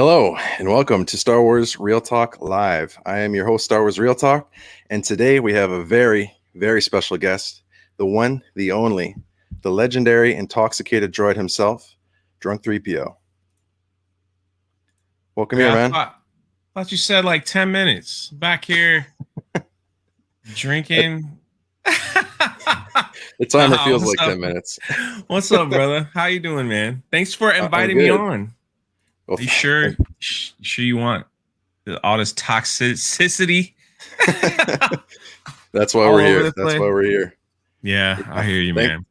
Hello and welcome to Star Wars Real Talk Live. I am your host, Star Wars Real Talk, and today we have a very, very special guest, the one, the only, the legendary intoxicated droid himself, DRUNK3PO. Welcome here, man. Thought you said like 10 minutes. Back here drinking. The timer feels like 10 minutes. What's up, brother? How you doing, man? Thanks for inviting me on. Well, Are you sure? Sure you want all this toxicity? That's why we're here. That's why we're here. Yeah, I hear you, man.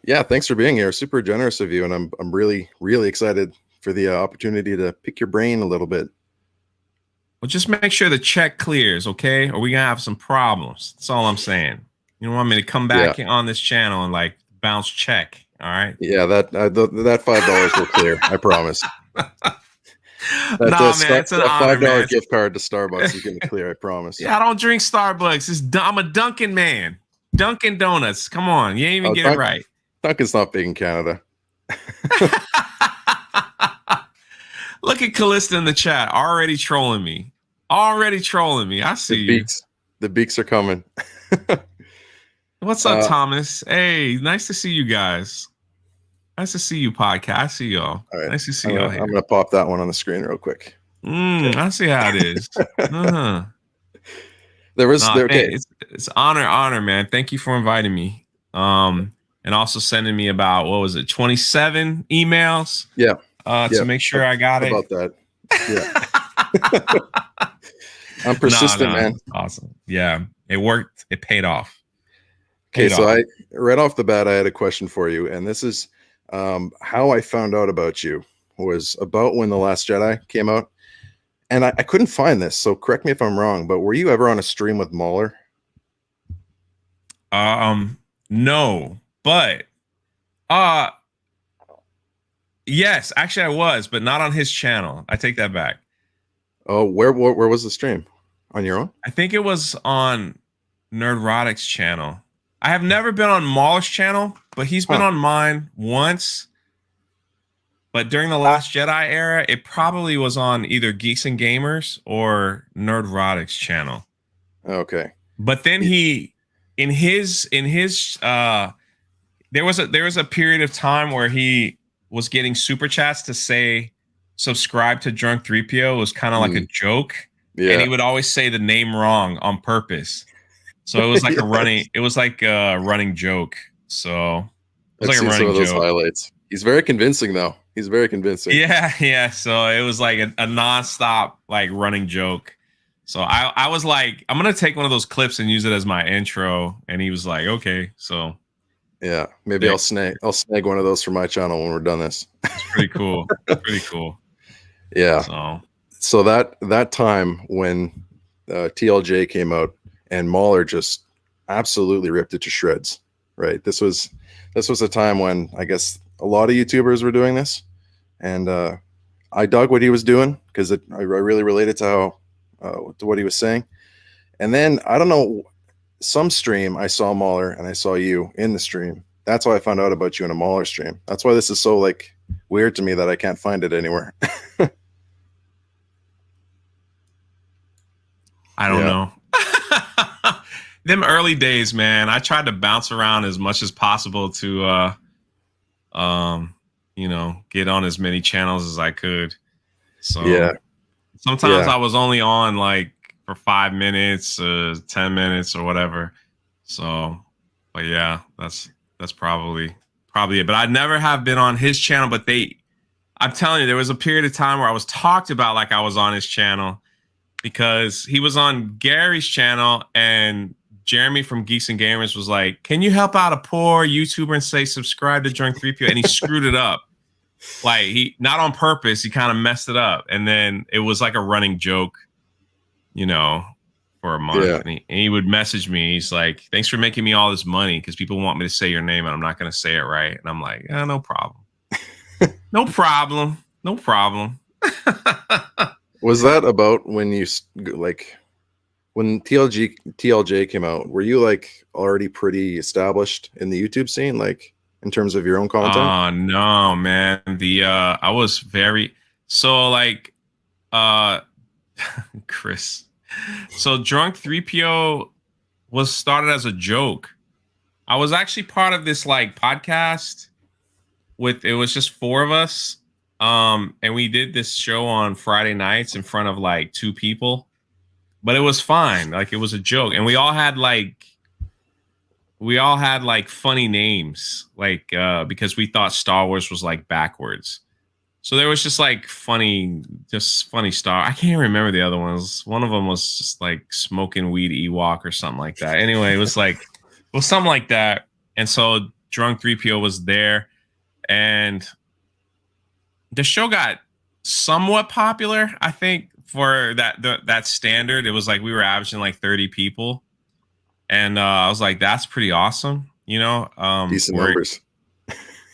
Yeah, thanks for being here. Super generous of you, and I'm really, really excited for the opportunity to pick your brain a little bit. Well, just make sure the check clears, okay? Or we're gonna have some problems. That's all I'm saying. You don't want me to come back on this channel and like bounce check, all right? Yeah, that $5 will clear. I promise. Man, it's an honor, $5 gift card to Starbucks is going to clear. I promise. Yeah, I don't drink Starbucks. I'm a Dunkin' man. Dunkin' Donuts. Come on, you ain't even get it right. Dunkin's not big in Canada. Look at Callista in the chat, already trolling me. I see you. The beaks are coming. What's up, Thomas? Hey, nice to see you guys. Nice to see you, podcast. I see y'all. All right. Nice to see y'all here. I'm going to pop that one on the screen real quick. I see how it is. It's honor, man. Thank you for inviting me. And also sending me about, 27 emails? Yeah. To make sure I got about that. Yeah. I'm persistent, man. Awesome. Yeah. It worked. It paid off. Okay, right off the bat, I had a question for you, and this is how I found out about you was about when The Last Jedi came out, and I couldn't find this, so correct me if I'm wrong, but were you ever on a stream with Mauler? No, but yes, actually I was, but not on his channel. I take that back. Oh, where was the stream? On your own? I think it was on Nerdrotic's channel. I have never been on Mauler's channel, but he's been on mine once. But during the Last Jedi era, it probably was on either Geeks and Gamers or Nerdrotic's channel. Okay. But then there was a period of time where he was getting super chats to say subscribe to DRUNK3PO. It was kind of like a joke. Yeah. And he would always say the name wrong on purpose. So it was like a running joke. So it was like a running joke. Highlights. He's very convincing, though. He's very convincing. Yeah. So it was like a nonstop like running joke. So I was like, I'm gonna take one of those clips and use it as my intro. And he was like, okay. So yeah, maybe I'll snag one of those for my channel when we're done this. It's pretty cool. Pretty cool. Yeah. So that time when TLJ came out. And Mauler just absolutely ripped it to shreds, right? This was a time when I guess a lot of YouTubers were doing this, and I dug what he was doing because I really related to what he was saying. And then I don't know, some stream I saw Mauler and I saw you in the stream. That's how I found out about you in a Mauler stream. That's why this is so like weird to me that I can't find it anywhere. I don't know. Them early days, man, I tried to bounce around as much as possible to get on as many channels as I could. So yeah, sometimes I was only on like for 5 minutes, 10 minutes or whatever. So, but yeah, that's probably it. But I never have been on his channel, but I'm telling you, there was a period of time where I was talked about like I was on his channel because he was on Gary's channel and Jeremy from Geeks and Gamers was like, can you help out a poor YouTuber and say subscribe to DRUNK3PO? And he screwed it up. Like he, not on purpose, he kind of messed it up. And then it was like a running joke, for a month. Yeah. And he would message me. He's like, thanks for making me all this money because people want me to say your name and I'm not going to say it right. And I'm like, yeah, no problem. No problem. Was that about when you like... When TLJ came out, were you like already pretty established in the YouTube scene, like in terms of your own content? No, man. I was very So like, Chris. So DRUNK3PO was started as a joke. I was actually part of this like podcast with, it was just 4 of us. And we did this show on Friday nights in front of like 2 people, but it was fine. Like it was a joke. And we all had like funny names, like because we thought Star Wars was like backwards. So there was just like funny Star. I can't remember the other ones. One of them was just like smoking weed Ewok or something like that. Anyway, it was something like that. And so DRUNK3PO was there, and the show got somewhat popular, I think, for that standard. It was like we were averaging like 30 people, and I was like, that's pretty awesome, you know. Decent numbers.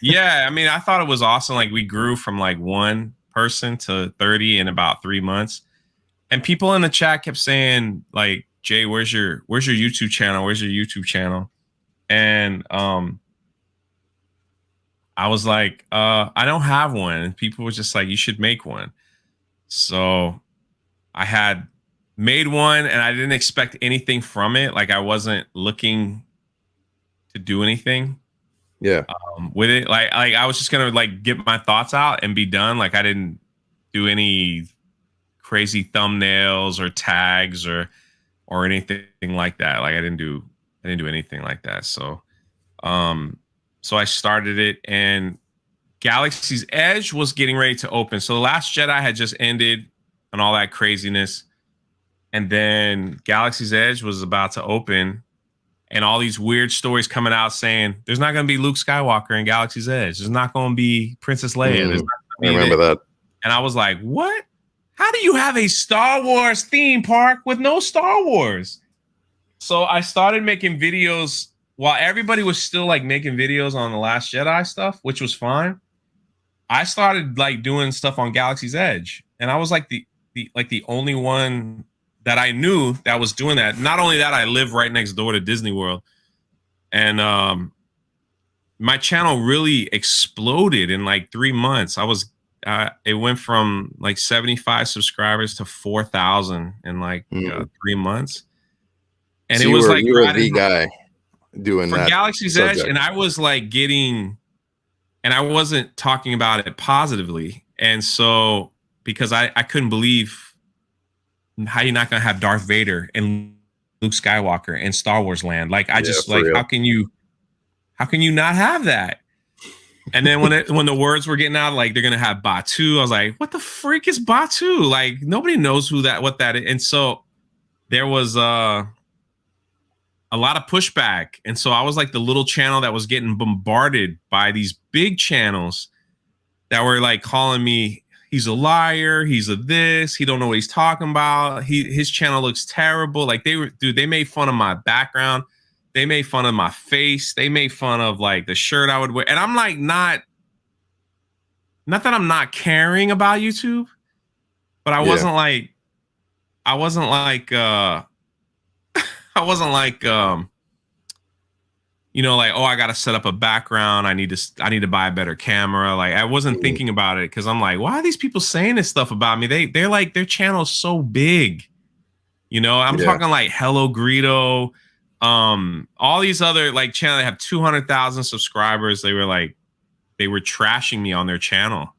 Yeah, I mean, I thought it was awesome. Like we grew from like 1 person to 30 in about 3 months, and people in the chat kept saying like, "Jay, where's your YouTube channel? Where's your YouTube channel?" And I was like, I don't have one. And people were just like, you should make one. So I had made one, and I didn't expect anything from it. Like I wasn't looking to do anything. Yeah. With it. Like I was just gonna like get my thoughts out and be done. Like I didn't do any crazy thumbnails or tags or anything like that. Like I didn't do anything like that. So so I started it, and Galaxy's Edge was getting ready to open. So The Last Jedi had just ended and all that craziness. And then Galaxy's Edge was about to open, and all these weird stories coming out saying there's not going to be Luke Skywalker in Galaxy's Edge. There's not going to be Princess Leia. I remember that. And I was like, what? How do you have a Star Wars theme park with no Star Wars? So I started making videos while everybody was still like making videos on The Last Jedi stuff, which was fine. I started like doing stuff on Galaxy's Edge, and I was like the only one that I knew that was doing that. Not only that, I live right next door to Disney World, and my channel really exploded in like 3 months. It went from like 75 subscribers to 4,000 in like 3 months, and so it was like you were the guy doing for that Galaxy's subject. Edge, and I was like getting, and I wasn't talking about it positively, and so because I couldn't believe how you're not gonna have Darth Vader and Luke Skywalker in Star Wars land. Like I just like, how can you not have that? And then when the words were getting out, like they're gonna have Batu, I was like, what the freak is Batu? Like nobody knows what that is. And so there was a lot of pushback. And so I was like the little channel that was getting bombarded by these big channels that were like calling me, he's a liar, he's a this, he don't know what he's talking about, his channel looks terrible. Like they made fun of my background, they made fun of my face, they made fun of like the shirt I would wear. And I'm like, not that I'm not caring about YouTube, but I wasn't like you know, like, oh, I got to set up a background. I need to buy a better camera. Like I wasn't thinking about it, because I'm like, why are these people saying this stuff about me? They're like, their channel's so big. You know, I'm talking like Hello Greedo, all these other like channels that have 200,000 subscribers. They were trashing me on their channel.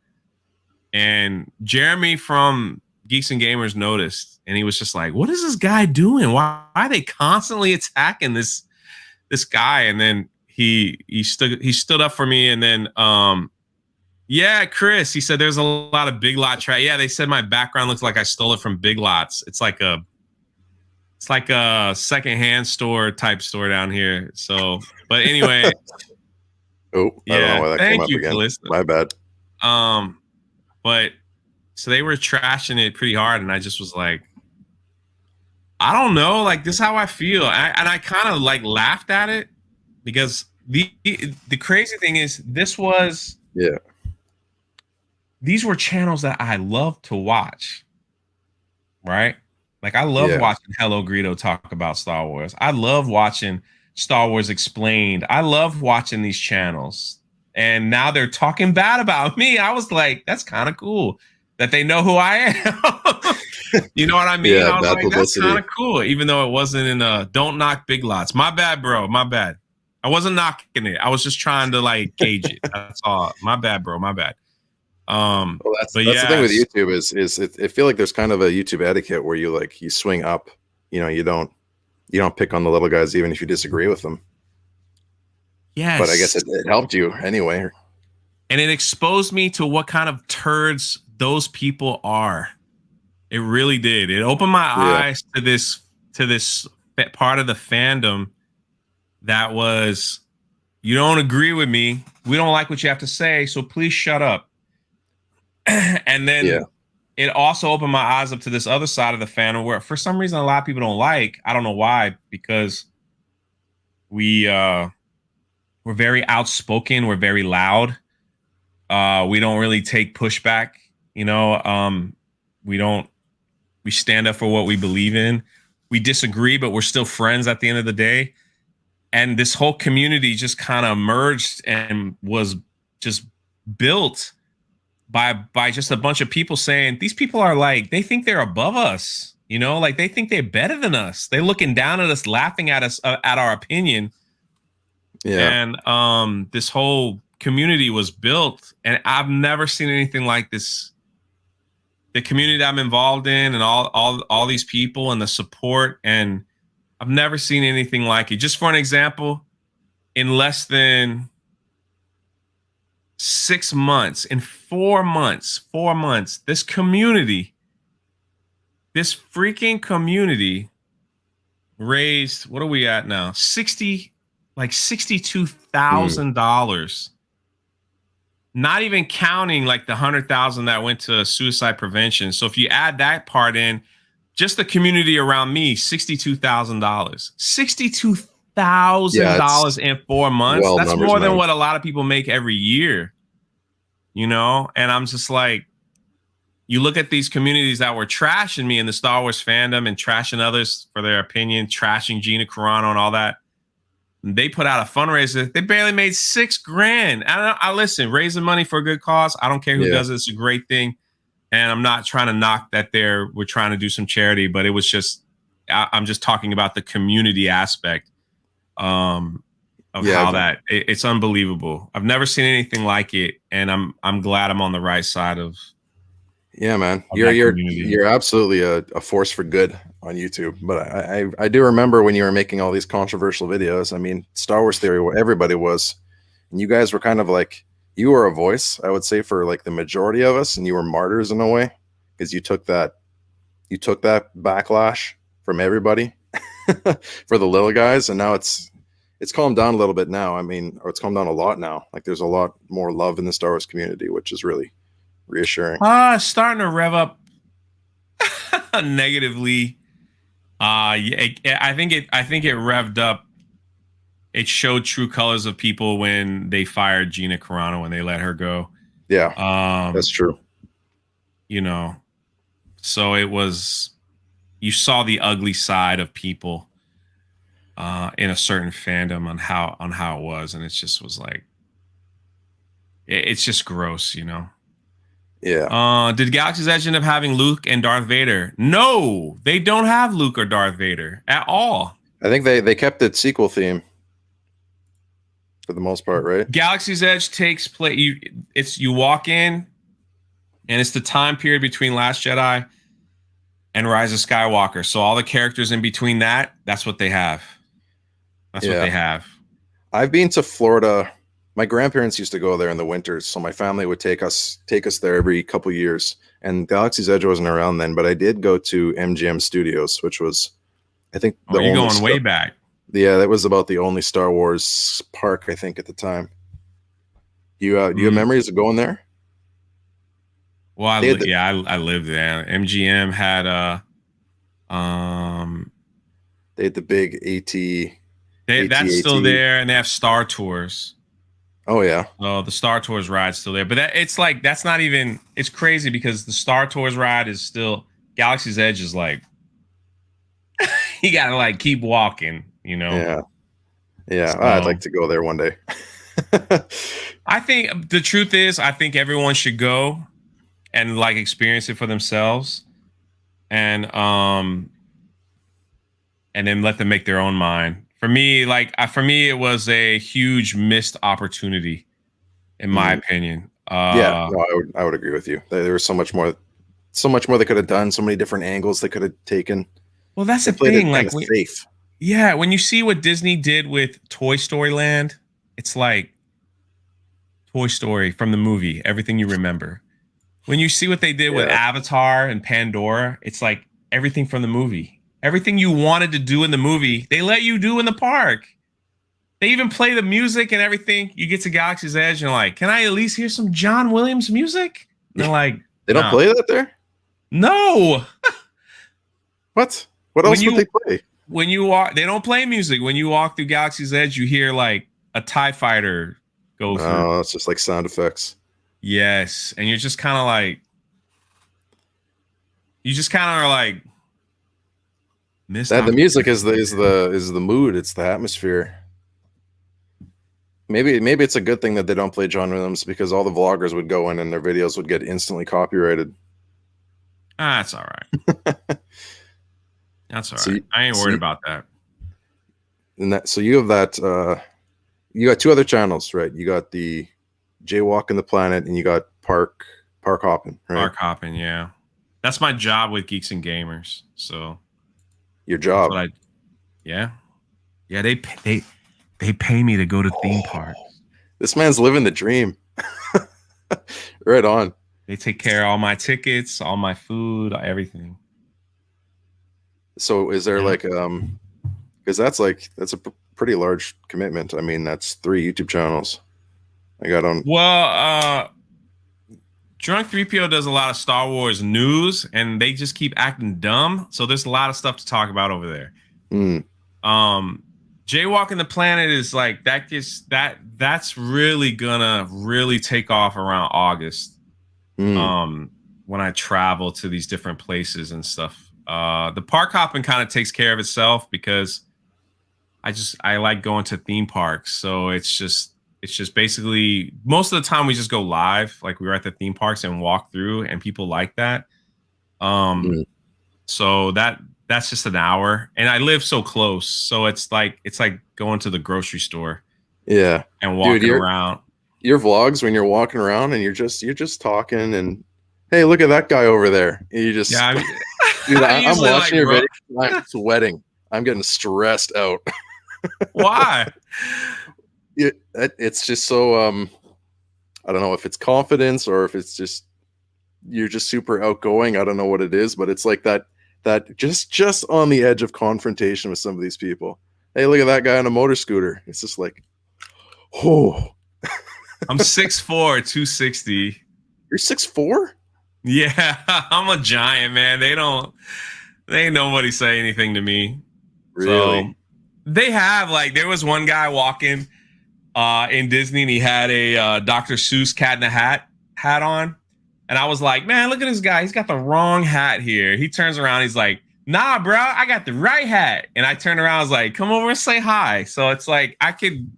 And Jeremy from Geeks and Gamers noticed, and he was just like, what is this guy doing? Why are they constantly attacking this guy? And then he stood up for me. And then yeah, Chris, he said there's a lot of Big Lot trash. Yeah, they said my background looks like I stole it from Big Lots. It's like a secondhand store type store down here. So, but anyway. Oh, I don't know why that came up again. My bad. But so they were trashing it pretty hard, and I just was like, I don't know, like this is how I feel. And I kind of like laughed at it, because the crazy thing is these were channels that I love to watch, right? Like I love watching Hello Greedo talk about Star Wars. I love watching Star Wars Explained. I love watching these channels, and now they're talking bad about me. I was like, that's kind of cool. that they know who I am. You know what I mean? Yeah, I was bad like, publicity. that's kind of cool, even though it wasn't in a don't knock big lots. My bad, bro. My bad. I wasn't knocking it. I was just trying to like gauge it. That's all. My bad, bro. My bad. Well, But that's the thing with yes, YouTube is I feel like there's kind of a YouTube etiquette where you swing up, you don't pick on the little guys even if you disagree with them. But I guess yes. it helped you anyway. And it exposed me to what kind of turds those people are. It really did. It opened my eyes to this part of the fandom that was, you don't agree with me. We don't like what you have to say, so please shut up. And then it also opened my eyes up to this other side of the fandom where for some reason a lot of people don't like. I don't know why, because we're very outspoken, we're very loud. We don't really take pushback, we stand up for what we believe in. We disagree, but we're still friends at the end of the day. And this whole community just kind of emerged and was just built by just a bunch of people saying these people are like, they think they're above us, like they think they're better than us. They're looking down at us, laughing at us, at our opinion. Yeah. And this whole community was built, and I've never seen anything like this. The community that I'm involved in, and all these people and the support, and I've never seen anything like it. Just for an example, in less than 6 months, in 4 months, this freaking community raised, what are we at now? $62,000. Not even counting like the 100,000 that went to suicide prevention. So if you add that part in, just the community around me, $62,000. $62,000 in 4 months. Well, that's numbers, more than man. what a lot of people make every year. And I'm just like, you look at these communities that were trashing me in the Star Wars fandom and trashing others for their opinion, trashing Gina Carano and all that. They put out a fundraiser. They barely made $6,000. I listen, raising money for a good cause. I don't care who does it. It's a great thing. And I'm not trying to knock that we're trying to do some charity, but it was just, I'm just talking about the community aspect of how that it's unbelievable. I've never seen anything like it. And I'm glad I'm on the right side of. Yeah, man, you're absolutely a force for good on YouTube. But I do remember when you were making all these controversial videos. I mean, Star Wars Theory, everybody was, and you guys were kind of like, you were a voice, I would say, for like the majority of us, and you were martyrs in a way because you took that backlash from everybody for the little guys, and now it's calmed down a little bit now. I mean, or it's calmed down a lot now. Like there's a lot more love in the Star Wars community, which is really reassuring. Starting to rev up negatively. I think it revved up. It showed true colors of people when they fired Gina Carano, when they let her go. Yeah, that's true. So it was, you saw the ugly side of people in a certain fandom on how it was, and it just was like, it's just gross, Yeah. Did Galaxy's Edge end up having Luke and Darth Vader? No, they don't have Luke or Darth Vader at all. I think they kept it sequel theme for the most part, right? Galaxy's Edge takes place. You walk in, and it's the time period between Last Jedi and Rise of Skywalker. So all the characters in between that's what they have. That's what they have. I've been to Florida. My grandparents used to go there in the winters, so my family would take us there every couple years. And Galaxy's Edge wasn't around then, but I did go to MGM Studios, which was, I think, you're going way back. Yeah, that was about the only Star Wars park, I think, at the time. Do you have memories of going there? Well, I lived there. MGM had they had the big that's still there, and they have Star Tours. Oh yeah. Oh, the Star Tours ride's still there, but it's like, that's not even. It's crazy because the Star Tours ride is still. Galaxy's Edge is like, you gotta like keep walking, Yeah. So, I'd like to go there one day. I think the truth is, I think everyone should go. and like experience it for themselves, and then let them make their own mind. For me, for me, it was a huge missed opportunity, in my opinion. Yeah, no, I would agree with you. There was so much more they could have done. So many different angles they could have taken. Well, that's They the played it thing. kind Like, of safe. yeah, when you see what Disney did with Toy Story Land, it's like Toy Story from the movie, everything you remember. When you see what they did with Avatar and Pandora, it's like everything from the movie. Everything you wanted to do in the movie, they let you do in the park. They even play the music and everything. You get to Galaxy's Edge and you're like, can I at least hear some John Williams music? And they're like, they don't play that there? No. What? What else would they play? When you walk, they don't play music. When you walk through Galaxy's Edge, you hear like a TIE fighter go through. Oh, it's just like sound effects. Yes. And you're just kind of like, are like, the music is the mood. It's the atmosphere. Maybe it's a good thing that they don't play John Williams, because all the vloggers would go in and their videos would get instantly copyrighted. That's all right. That's all right. I ain't worried about that. And so you have that. You got two other channels, right? You got the Jaywalking the Planet, and you got Park Hopping, right? Park Hopping, yeah. That's my job with Geeks and Gamers. So your job? Yeah. They pay me to go to theme parks. This man's living the dream. Right on. They take care of all my tickets, all my food, everything. So is there because that's a pretty large commitment. I mean, that's 3 YouTube channels. DRUNK3PO does a lot of Star Wars news, and they just keep acting dumb. So there's a lot of stuff to talk about over there. Jaywalking the Planet is like that's really gonna take off around August. When I travel to these different places and stuff. The Park Hopping kind of takes care of itself, because I like going to theme parks. So it's just basically most of the time we just go live, like we were at the theme parks and walk through, and people like that. So that's just an hour, and I live so close, so it's like going to the grocery store. Yeah, and walking around. Your vlogs when you're walking around and you're just talking, and hey, look at that guy over there. And you just dude, I'm watching your video. I'm sweating. I'm getting stressed out. Why? It's just so I don't know if it's confidence or if it's just you're just super outgoing. I don't know what it is, but it's like that just on the edge of confrontation with some of these people. Hey, look at that guy on a motor scooter. It's just like, oh. I'm 6'4", 260. You're 6'4"? Yeah, I'm a giant, man. They ain't nobody say anything to me. Really? So they have, like, there was one guy walking in Disney, and he had a Dr. Seuss Cat in the Hat on. And I was like, man, look at this guy. He's got the wrong hat here. He turns around. He's like, nah, bro, I got the right hat. And I turned around. I was like, come over and say hi. So it's like I could,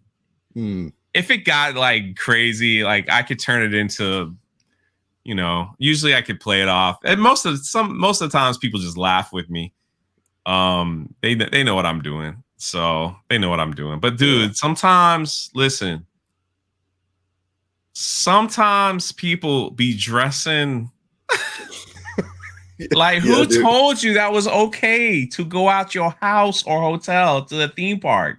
if it got like crazy, like I could turn it into, usually I could play it off. And most of the times people just laugh with me. They know what I'm doing. So they know what I'm doing. But dude, sometimes people be dressing like, who told you that was okay to go out your house or hotel to the theme park?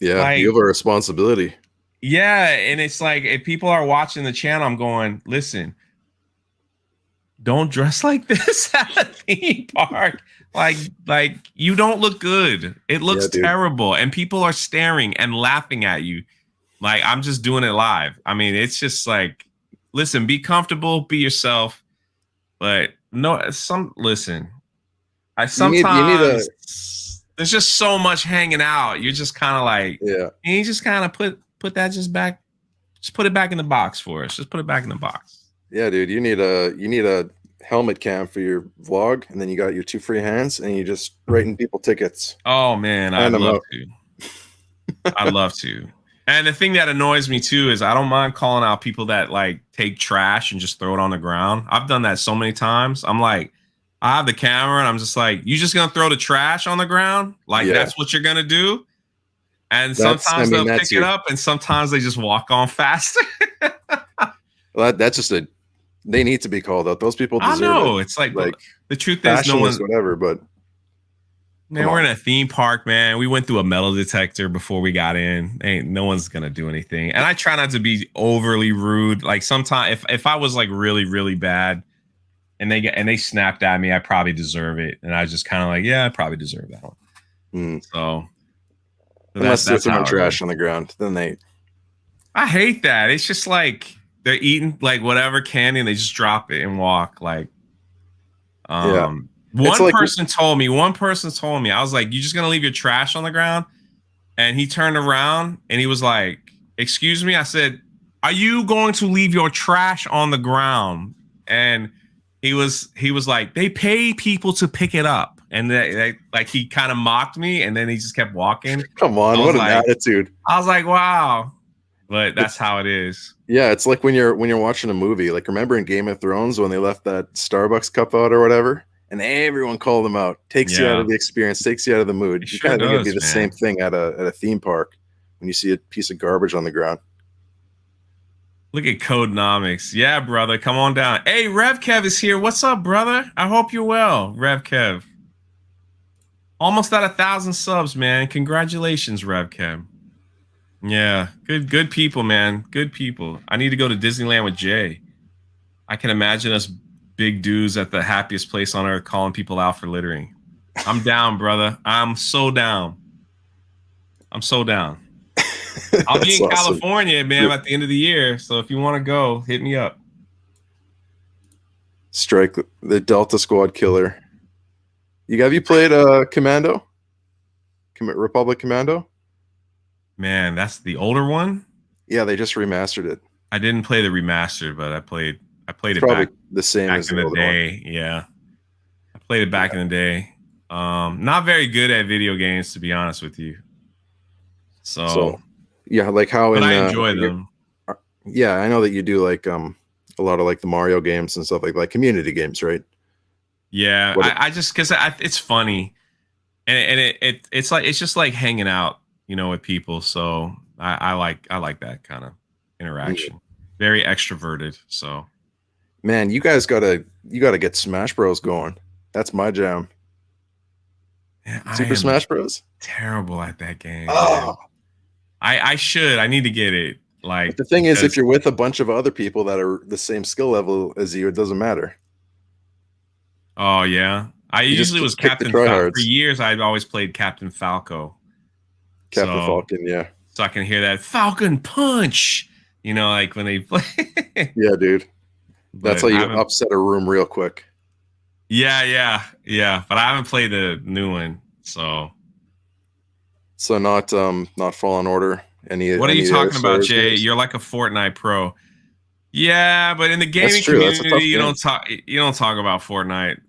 Yeah, like, you have a responsibility. Yeah, and it's like, if people are watching the channel, I'm going, listen, don't dress like this at a theme park. Like you don't look good. It looks terrible, and people are staring and laughing at you. Like, I'm just doing it live. I mean, it's just like, listen, be comfortable, be yourself. But listen, there's just so much hanging out. You're just kind of like, you just kind of put that back. Just put it back in the box for us. Just put it back in the box. Yeah, dude, you need a helmet cam for your vlog, and then you got your 2 free hands, and you just writing people tickets. Oh man, I'd love to. I'd love to. And the thing that annoys me too is I don't mind calling out people that like take trash and just throw it on the ground. I've done that so many times. I'm like, I have the camera and I'm just like, you just gonna throw the trash on the ground? Like Yeah. that's what you're gonna do? And That's, I sometimes mean, they'll that's pick it up and sometimes they just walk on faster. well, that's just they need to be called out. Those people I deserve know. it. It's like Like, the truth is no fashion one. is whatever, but Man, we're in a theme park, man. We went through a metal detector before we got in. Ain't no one's gonna do anything. And I try not to be overly rude. Like sometimes if I was like really, really bad and they snapped at me, I probably deserve it. And I was just kind of like, yeah, I probably deserve that one. So unless they're that's throwing how trash on the ground, then they. I hate that. It's just like they're eating like whatever candy and they just drop it and walk. Like Yeah. one person told me, I was like, you just gonna leave your trash on the ground? And he turned around and he was like, excuse me? I said, are you going to leave your trash on the ground? And he was like, they pay people to pick it up. And like he kind of mocked me and then he just kept walking. Come on, what an attitude. I was like, wow. But that's how it is. Yeah, it's like when you're watching a movie. Like, remember in Game of Thrones when they left that Starbucks cup out or whatever? And everyone called them out. Takes you out of the experience, takes you out of the mood. You kind of think it'd be the same thing at a theme park when you see a piece of garbage on the ground. Look at Codenomics. Yeah, brother. Come on down. Hey, Rev Kev is here. What's up, brother? I hope you're well, Rev Kev. Almost at 1,000 subs, man. Congratulations, Rev Kev. Yeah, good people, man. Good people. I need to go to Disneyland with Jay. I can imagine us big dudes at the happiest place on earth calling people out for littering. I'm down, brother. I'm so down. I'm so down. I'll be in California, man, at the end of the year. So if you want to go, hit me up. Strike the Delta Squad killer. Have you played Commando? Republic Commando? Man, that's the older one? Yeah, they just remastered it. I didn't play the remastered, but I played it's it probably back the same back as in the day. One. Yeah. I played it back in the day. Not very good at video games, to be honest with you. So yeah, like how but I enjoy them. Yeah, I know that you do like a lot of like the Mario games and stuff like community games, right? Yeah, I just because it's funny, and it's like it's just like hanging out, with people. So I like that kind of interaction. Mm-hmm. Very extroverted. So, man, you gotta get Smash Bros going. That's my jam. Yeah, Super Smash Bros. Terrible at that game. Oh. I should. I need to get it. Like, but the thing is, if you're with a bunch of other people that are the same skill level as you, it doesn't matter. Oh yeah, I usually was Captain Falco. For years, I've always played Captain Falco. Captain Falcon, yeah. So I can hear that Falcon punch. Like when they play. Yeah, dude. That's how you upset a room real quick. Yeah. But I haven't played the new one, so. So not Fallen Order. What are you talking about, Jay? Games? You're like a Fortnite pro. Yeah, but in the gaming community, you don't talk about Fortnite.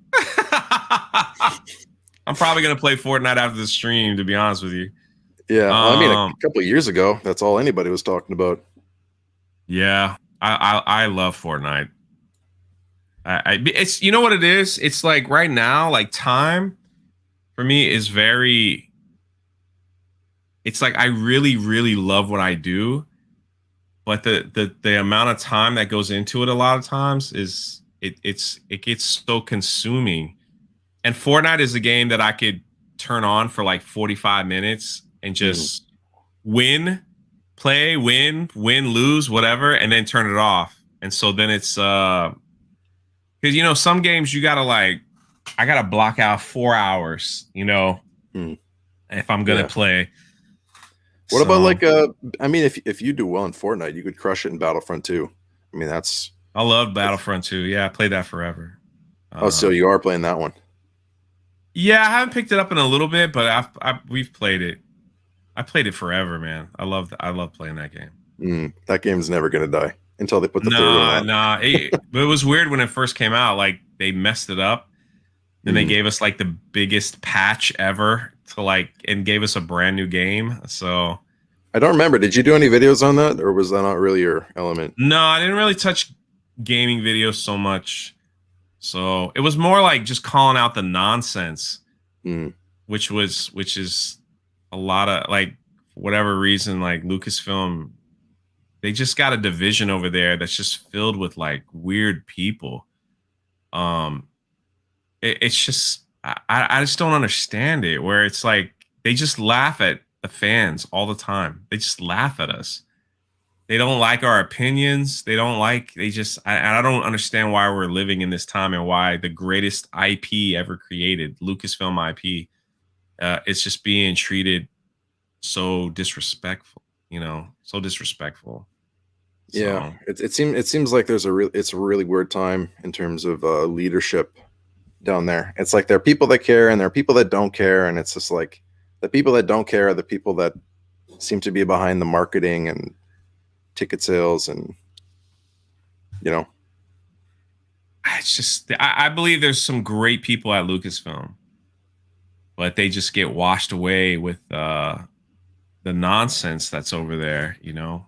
I'm probably gonna play Fortnite after the stream, to be honest with you. Yeah, I mean, a couple of years ago, that's all anybody was talking about. Yeah, I love Fortnite. It's what it is. It's like right now, like time for me is very. It's like I really, really love what I do, but the amount of time that goes into it a lot of times is it gets so consuming. And Fortnite is a game that I could turn on for like 45 minutes and just win, lose, whatever, and then turn it off. And so then it's because some games you gotta I gotta block out 4 hours, if I'm gonna play. What about like I mean, if you do well in Fortnite, you could crush it in Battlefront 2. I mean, I love Battlefront 2. Yeah, I played that forever. So you are playing that one? Yeah, I haven't picked it up in a little bit, but we've played it. I played it forever, man. I love playing that game. That game's never gonna die until they put the third one out. But it was weird when it first came out. Like they messed it up. Then they gave us like the biggest patch ever and gave us a brand new game. So I don't remember. Did you do any videos on that, or was that not really your element? No, I didn't really touch gaming videos so much. So it was more like just calling out the nonsense, which is a lot of like, for whatever reason, like Lucasfilm, they just got a division over there that's just filled with like weird people. It's just I just don't understand it. Where it's like they just laugh at the fans all the time. They just laugh at us. They don't like our opinions. They don't like. They just. I don't understand why we're living in this time and why the greatest IP ever created, Lucasfilm IP, it's just being treated so disrespectful. You know, so disrespectful. Yeah, So, it seems like it's a really weird time in terms of leadership down there. It's like there are people that care and there are people that don't care, and it's just like the people that don't care are the people that seem to be behind the marketing and ticket sales, and you know, it's just I believe there's some great people at Lucasfilm, but they just get washed away with the nonsense that's over there. You know,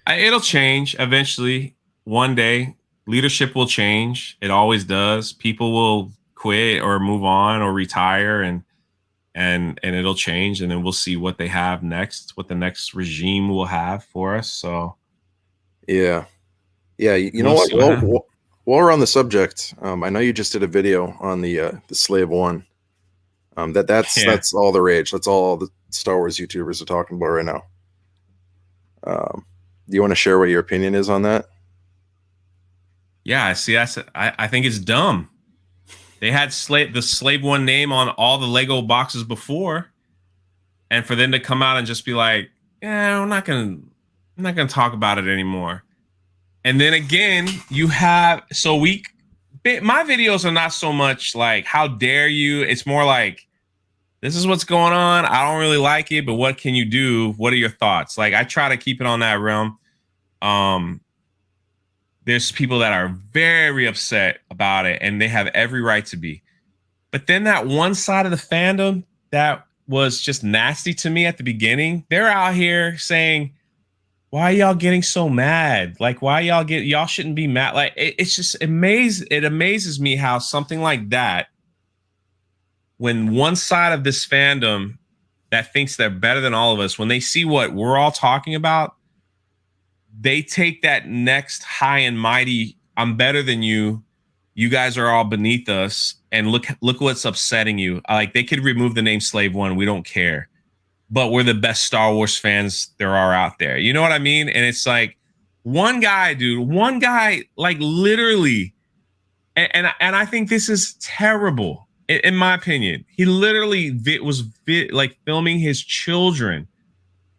it'll change eventually. One day, leadership will change. It always does. People will quit or move on or retire, and it'll change, and then we'll see what they have next, what the next regime will have for us. So yeah, You know we'll what? see what happens. While we're on the subject, I know you just did a video on the Slave One. Yeah, That's all the rage. That's all the Star Wars YouTubers are talking about right now. Do you want to share what your opinion is on that? yeah. I see. I think it's dumb. They had the Slave One name on all the Lego boxes before, and for them to come out and just be like, "Yeah, I'm not gonna talk about it anymore." And then again, you have my videos are not so much like how dare you. It's more like this is what's going on. I don't really like it, but what can you do? What are your thoughts? Like I try to keep it on that realm. Um, there's people that are very upset about it, and they have every right to be. But then that one side of the fandom that was just nasty to me at the beginning, they're out here saying, why are y'all getting so mad? Like, y'all shouldn't be mad. Like, it's just it amazes me how something like that, when one side of this fandom that thinks they're better than all of us, when they see what we're all talking about, they take that next high and mighty, I'm better than you. You guys are all beneath us. And look what's upsetting you. Like they could remove the name Slave One. We don't care. But we're the best Star Wars fans there are out there. You know what I mean? And it's like one guy, like literally, and I think this is terrible in my opinion. He literally was like filming his children.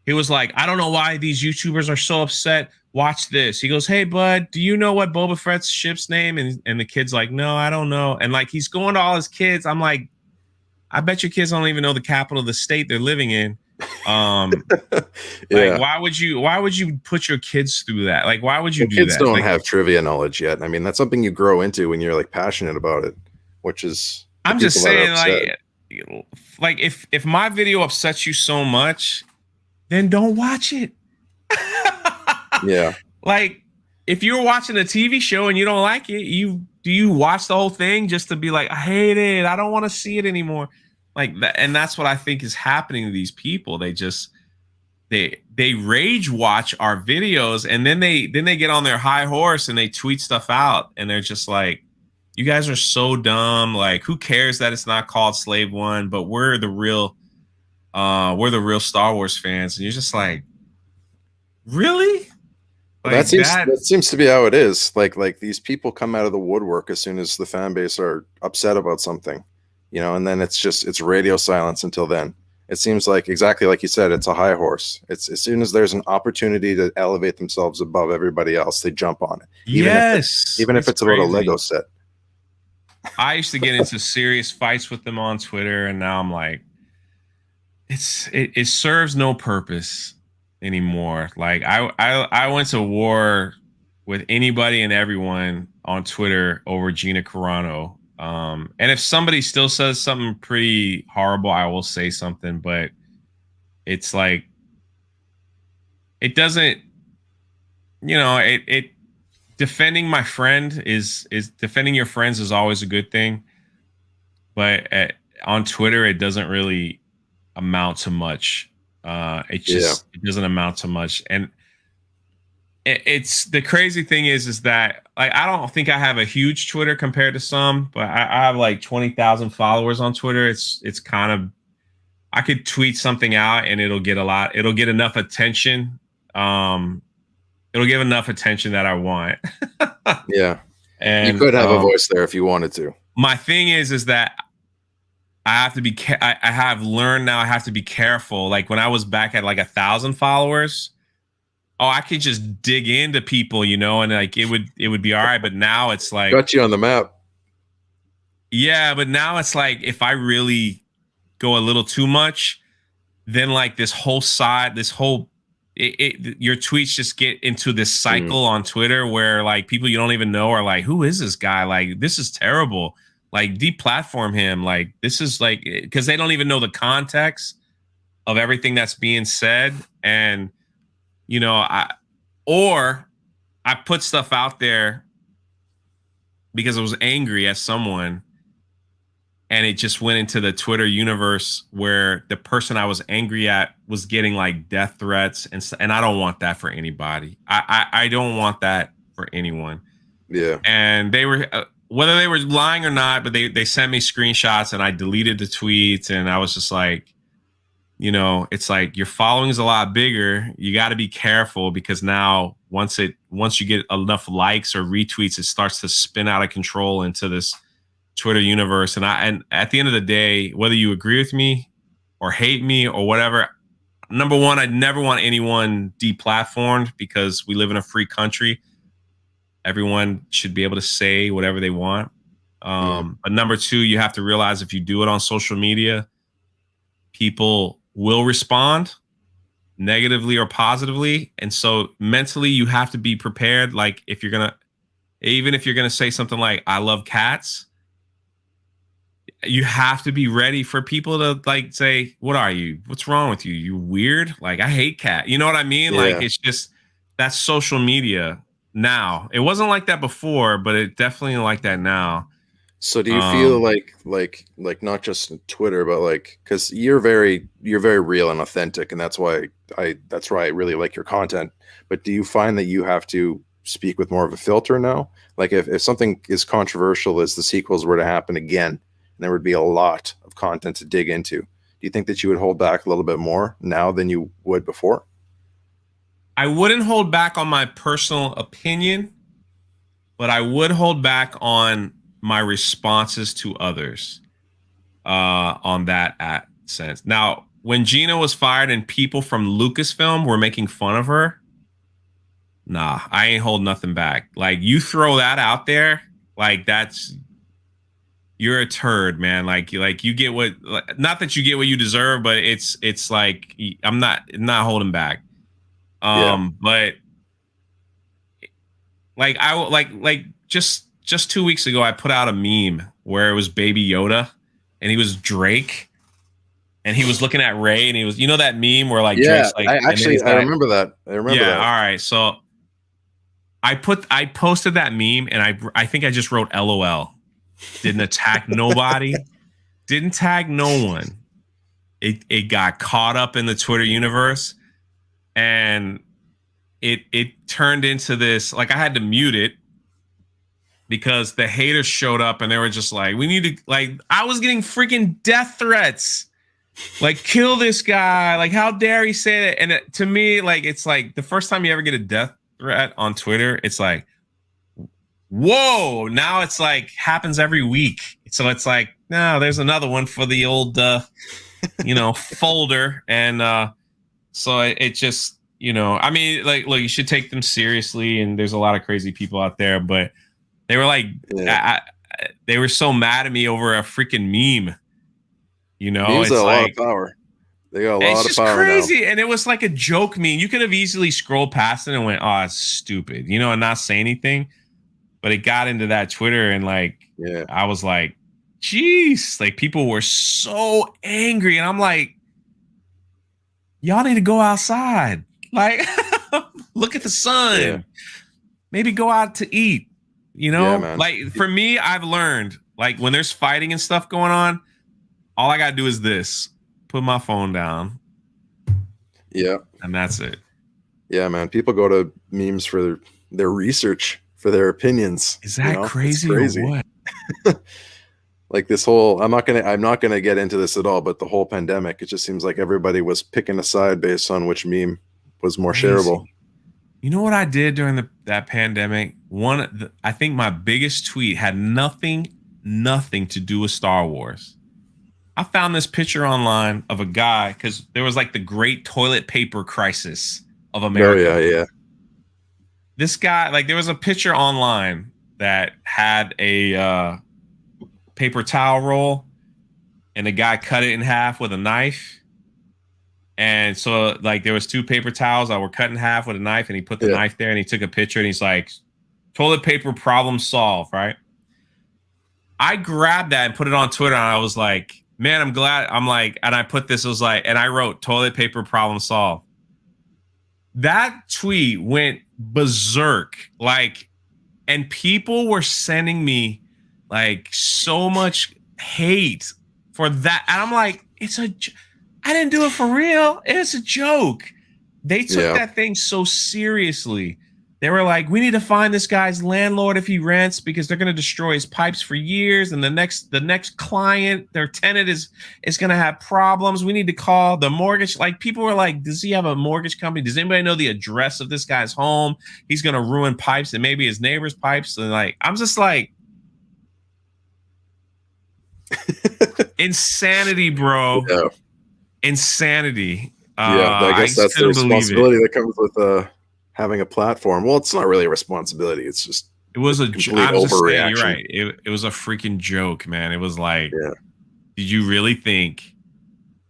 He was like, I don't know why these YouTubers are so upset. Watch this. He goes, hey, bud, do you know what Boba Fett's ship's name? And the kid's like, no, I don't know. And like, he's going to all his kids. I'm like, I bet your kids don't even know the capital of the state they're living in. Yeah, Like, why would you put your kids through that? Like, why would you well, do kids that? don't Like, have trivia knowledge yet. I mean, that's something you grow into when you're like passionate about it, which is the I'm people just that are saying, upset. like if my video upsets you so much, then don't watch it. Yeah, Like, if you're watching a TV show and you don't like it, do you watch the whole thing just to be like, I hate it, I don't want to see it anymore? Like that, and that's what I think is happening to these people. They just they rage watch our videos, and then they get on their high horse and they tweet stuff out, and they're just like, you guys are so dumb. Like, who cares that it's not called Slave One, but we're the real Star Wars fans. And you're just like, really? but Like that? that seems to be how it is. Like these people come out of the woodwork as soon as the fan base are upset about something, you know, and then it's radio silence until then. It seems like exactly like you said, it's a high horse. It's as soon as there's an opportunity to elevate themselves above everybody else, they jump on it, Yes, even if it's it's about a crazy. Lego set. I used to get into serious fights with them on Twitter, and now I'm like, it serves no purpose anymore. Like I went to war with anybody and everyone on Twitter over Gina Carano. And if somebody still says something pretty horrible, I will say something. But it's like it doesn't, it defending my friend is defending your friends is always a good thing, but on Twitter it doesn't really amount to much. Yeah. It doesn't amount to much, and it's the crazy thing is that like I don't think I have a huge Twitter compared to some, but I have like 20,000 followers on Twitter. It's kind of, I could tweet something out and it'll get enough attention. Um, it'll give enough attention that I want. Yeah. You And could have a voice there if you wanted to. my thing is that I have to be. I have learned now. I have to be careful. Like when I was back at like 1,000 followers, oh, I could just dig into people, and like it would be all right. But now it's like, Got you on the map. yeah. But now it's like if I really go a little too much, then like this whole your tweets just get into this cycle on Twitter where like people you don't even know are like, who is this guy? Like, this is terrible. Like, deplatform him. Like, this is like, because they don't even know the context of everything that's being said. And, I put stuff out there because I was angry at someone, and it just went into the Twitter universe where the person I was angry at was getting like death threats, and I don't want that for anybody. I don't want that for anyone. Yeah. And they were whether they were lying or not, but they sent me screenshots, and I deleted the tweets, and I was just like, it's like your following is a lot bigger. You got to be careful because now once you get enough likes or retweets, it starts to spin out of control into this Twitter universe. And at the end of the day, whether you agree with me or hate me or whatever, number one, I'd never want anyone deplatformed because we live in a free country. Everyone should be able to say whatever they want. But number two, you have to realize if you do it on social media, people will respond negatively or positively. And so mentally, you have to be prepared. Like even if you're going to say something like, I love cats, you have to be ready for people to like say, what are you? What's wrong with you? You weird? Like, I hate cat. You know what I mean? Yeah. Like, it's just, that's social media now. It wasn't like that before, but it definitely like that now. So do you feel like not just Twitter, but like, because you're very real and authentic, and that's why I really like your content. But do you find that you have to speak with more of a filter now? Like if something is controversial as the sequels were to happen again, and there would be a lot of content to dig into, do you think that you would hold back a little bit more now than you would before? I wouldn't hold back on my personal opinion, but I would hold back on my responses to others on that sense. Now, when Gina was fired and people from Lucasfilm were making fun of her, nah, I ain't hold nothing back. Like, you throw that out there, like you're a turd, man. Like you get not that you get what you deserve, but it's like I'm not holding back. But like just 2 weeks ago, I put out a meme where it was Baby Yoda, and he was Drake, and he was looking at Ray, and he was, that meme where like Drake's like, I remember that. I remember that. All right, so I posted that meme, and I think I just wrote LOL. Didn't attack nobody. Didn't tag no one. It got caught up in the Twitter universe, and it turned into this, like, I had to mute it because the haters showed up and they were just like, we need to, like, I was getting freaking death threats. Like, kill this guy. Like, how dare he say that? And to me, like, it's like the first time you ever get a death threat on Twitter, it's like, whoa, now it's like happens every week. So it's like, no, there's another one for the old, folder. And so it just, I mean, like, look, you should take them seriously. And there's a lot of crazy people out there, but they were like, they were so mad at me over a freaking meme. Memes it's a like, lot of power. They got a lot of power. It's just crazy. Now. And it was like a joke meme. You could have easily scrolled past it and went, oh, it's stupid, and not say anything. But it got into that Twitter, and like, I was like, geez, like, people were so angry. And I'm like, y'all need to go outside. Like, Look at the sun. Yeah. Maybe go out to eat. You know, Yeah, man. like for me, I've learned like when there's fighting and stuff going on, all I gotta do is this: put my phone down. Yeah, and that's it. Yeah, man. People go to memes for their research, for their opinions. Is that crazy? It's crazy. Or what? Like this whole, I'm not gonna get into this at all, but the whole pandemic, it just seems like everybody was picking a side based on which meme was more shareable. You know what I did during that pandemic? I think my biggest tweet had nothing to do with Star Wars. I found this picture online of a guy because there was like the great toilet paper crisis of America. Oh yeah. This guy, like, there was a picture online that had a paper towel roll, and the guy cut it in half with a knife. And so, like, there was 2 paper towels that were cut in half with a knife, and he put the knife there, and he took a picture, and he's like, toilet paper problem solved, right? I grabbed that and put it on Twitter, and I was like, man, I'm glad. I'm like, and I put this, it was like, and I wrote toilet paper problem solved. That tweet went berserk, like, and people were sending me like so much hate for that. And I'm like, I didn't do it for real. It's a joke. They took that thing so seriously. They were like, we need to find this guy's landlord if he rents, because they're going to destroy his pipes for years. And the next client, their tenant is going to have problems. We need to call the mortgage. Like, people were like, does he have a mortgage company? Does anybody know the address of this guy's home? He's going to ruin pipes and maybe his neighbor's pipes. And like, I'm just like, insanity, bro. Yeah. Insanity. I guess that's the responsibility that comes with having a platform. Well, it's not really a responsibility. It's just it was a complete overreaction. You're right. It was a freaking joke, man. It was like, did you really think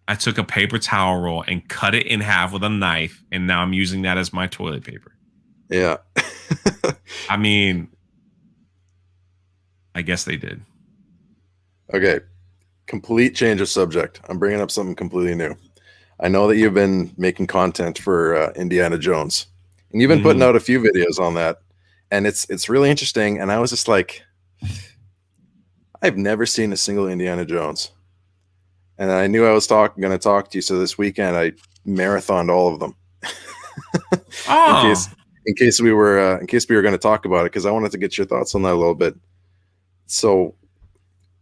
I took a paper towel roll and cut it in half with a knife, and now I'm using that as my toilet paper? Yeah. I mean, I guess they did. Okay. Complete change of subject. I'm bringing up something completely new. I know that you've been making content for Indiana Jones, and you've been putting out a few videos on that, and it's really interesting. And I was just like, I've never seen a single Indiana Jones, and I knew I was going to talk to you. So this weekend I marathoned all of them. in case we were going to talk about it, because I wanted to get your thoughts on that a little bit. So.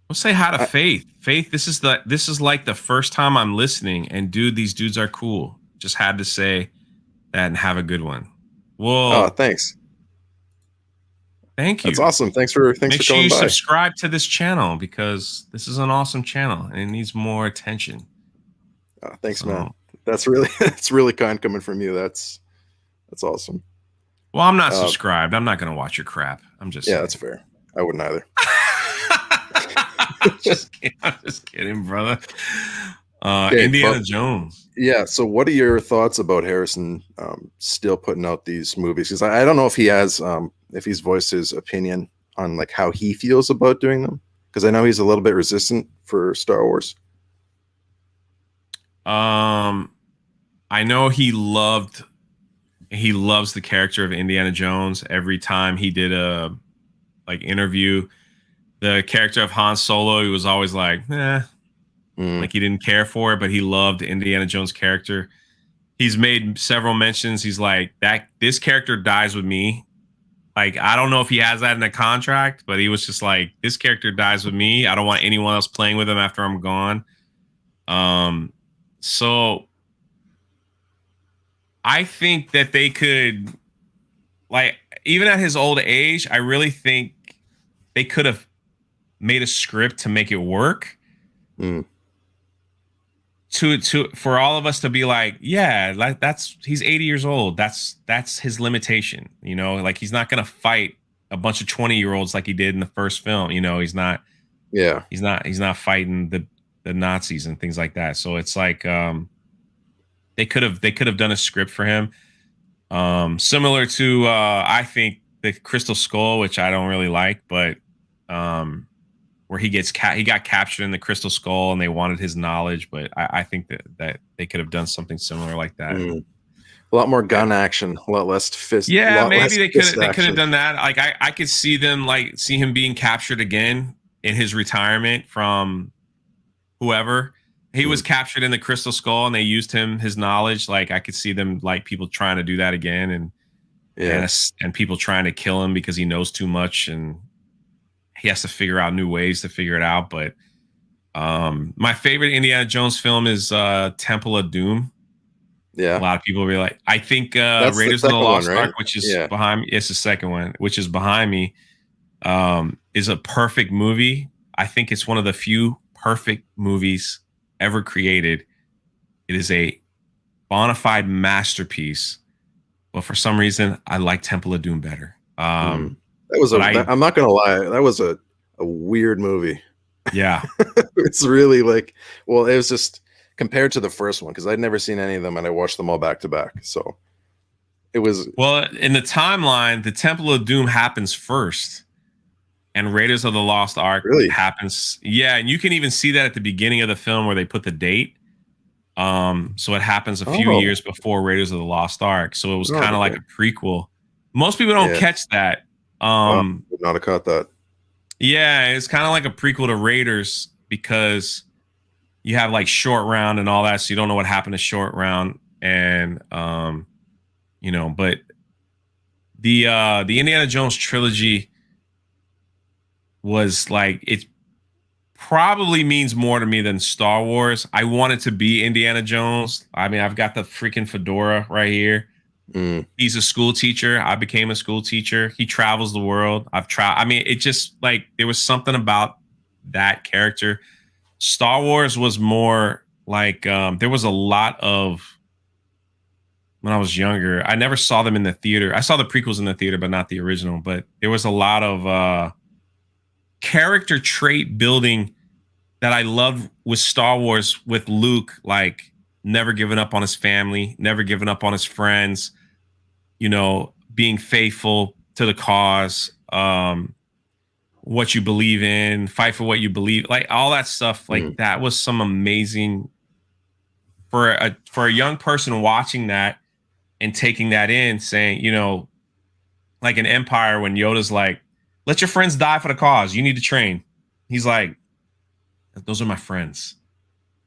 We'll say hi to Faith. Faith, this is like the first time I'm listening, and dude, these dudes are cool. Just had to say that, and have a good one. Whoa. Oh, thanks. Thank you. That's awesome. Thanks for coming by. Make sure you subscribe to this channel, because this is an awesome channel and it needs more attention. Oh, thanks, man. That's really kind coming from you. That's awesome. Well, I'm not subscribed. I'm not going to watch your crap. I'm just saying. That's fair. I wouldn't either. I'm just kidding, brother. Indiana Jones. Yeah. So, what are your thoughts about Harrison still putting out these movies? Because I don't know if he has, if he's voiced his opinion on like how he feels about doing them. Because I know he's a little bit resistant for Star Wars. I know he loves the character of Indiana Jones. Every time he did a interview, the character of Han Solo, he was always like, like he didn't care for it, but he loved Indiana Jones' character. He's made several mentions. He's like, this character dies with me. Like, I don't know if he has that in a contract, but he was just like, this character dies with me. I don't want anyone else playing with him after I'm gone. So I think that they could, like, even at his old age, I really think they could have made a script to make it work. For all of us to be like, yeah, like he's 80 years old. That's his limitation. You know, like he's not gonna fight a bunch of 20-year-olds like he did in the first film. You know, he's not fighting the Nazis and things like that. So it's like they could have done a script for him. Similar to I think the Crystal Skull, which I don't really like, but where he got captured in the Crystal Skull and they wanted his knowledge, but I think that they could have done something similar like that. A lot more gun action, a lot less Yeah, maybe they fist could have action. done that. Like I could see them like see him being captured again in his retirement from whoever. He was Mm, captured in the Crystal Skull and they used his knowledge. Like I could see them like people trying to do that again yeah, and people trying to kill him because he knows too much and he has to figure out new ways to figure it out. But my favorite Indiana Jones film is Temple of Doom. A yeah. lot of people will be like, I think That's the Raiders of the second one, Lost right? Ark, which is Yeah. behind me, it's the second one, which is behind me, is a perfect movie. I think it's one of the few perfect movies ever created. It is a bona fide masterpiece, but for some reason, I like Temple of Doom better. Mm. That was But I, I'm not gonna lie, that was a weird movie. yeah. It's really like, well, it was just compared to the first one because I'd never seen any of them and I watched them all back to back. So it was Well, in the timeline, the Temple of Doom happens first, and Raiders of the Lost Ark really, happens. Yeah, and you can even see that at the beginning of the film where they put the date. So it happens a few oh, years before Raiders of the Lost Ark. So it was oh, kind of like okay, a prequel. Most people don't yeah, catch that. wow, would not have caught that. Yeah, it's kind of like a prequel to Raiders because you have like short round and all that, so you don't know what happened to short round. And but the Indiana Jones trilogy was like it probably means more to me than Star Wars. I wanted to be Indiana Jones. I mean, I've got the freaking fedora right here. Mm, He's a school teacher. I became a school teacher. He travels the world. I've tried. I mean, it just like there was something about that character. Star Wars was more like there was a lot of when I was younger. I never saw them in the theater. I saw the prequels in the theater, but not the original. But there was a lot of character trait building that I loved with Star Wars with Luke, like never giving up on his family, never giving up on his friends, being faithful to the cause, what you believe in, fight for what you believe, like all that stuff. Like mm, that was some amazing for a young person watching that and taking that in, saying, like an Empire when Yoda's like, let your friends die for the cause. You need to train. He's like, those are my friends.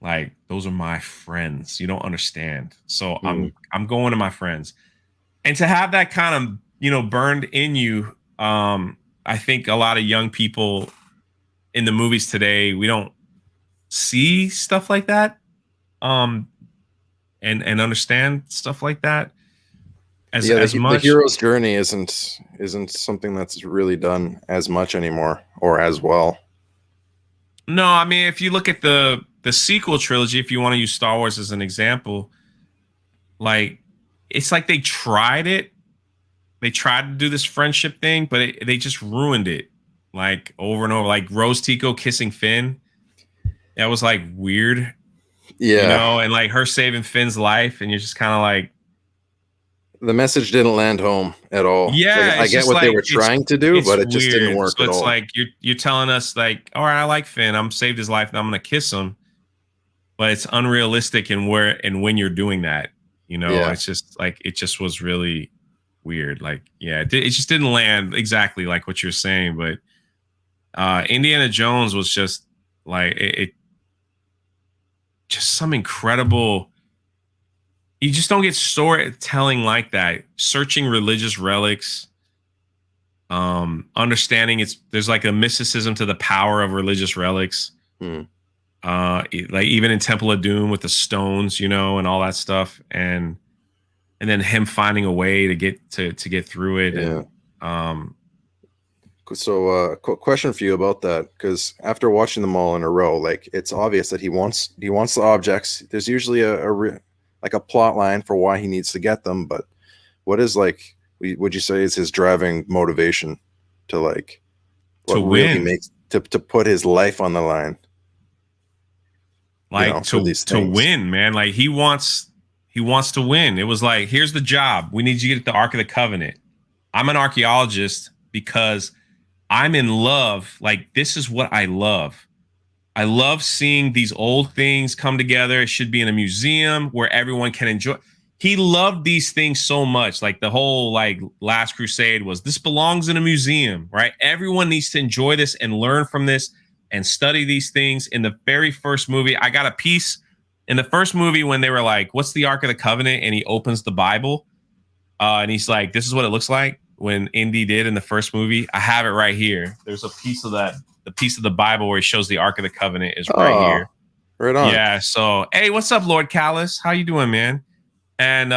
Like those are my friends. You don't understand. So mm. I'm going to my friends. And to have that kind of, burned in you, I think a lot of young people in the movies today, we don't see stuff like that. Um and understand stuff like that Yeah, as the much. hero's journey isn't something that's really done as much anymore or as well. No, I mean if you look at the sequel trilogy, if you want to use Star Wars as an example, like it's like they tried it. They tried to do this friendship thing, but they just ruined it like over and over. Like Rose Tico kissing Finn, that was like weird, Yeah, and like her saving Finn's life, and you're just kind of like, the message didn't land home at all. Like yeah, I it's get just what they like were trying to do, it's but it just didn't weird. work So at it's all. like you're telling us like, all right, I like Finn, I'm saved his life, now I'm gonna kiss him, but it's unrealistic and where and when you're doing that, Yeah, it's just like it just was really weird. Like, yeah, it just didn't land exactly like what you're saying, but Indiana Jones was just like it just some incredible. You just don't get storytelling like that. Searching religious relics, understanding there's like a mysticism to the power of religious relics. mm, Like even in Temple of Doom with the stones, and all that stuff, and then him finding a way to get through it, yeah. and um, So, question for you about that, because after watching them all in a row, like it's obvious that he wants the objects. There's usually like a plot line for why he needs to get them, but what is like? Would you say is his driving motivation to like what to really win, makes to put his life on the line? like For to these to things. win, man. Like he wants to win. It was like, here's the job. We need you to get the Ark of the Covenant. I'm an archaeologist because I'm in love. Like, this is what I love. I love seeing these old things come together. It should be in a museum where everyone can enjoy. he loved these things so much. Like the whole like Last Crusade was, this belongs in a museum, right? Everyone needs to enjoy this and learn from this and study these things. In the very first movie, I got a piece in the first movie when they were like, what's the Ark of the Covenant? And he opens the Bible and he's like, this is what it looks like when Indy did in the first movie. I have it right here. There's a piece of that, the piece of the Bible where he shows the Ark of the Covenant is right here. Right on. Yeah. So, hey, what's up, Lord Callus? How you doing, man? And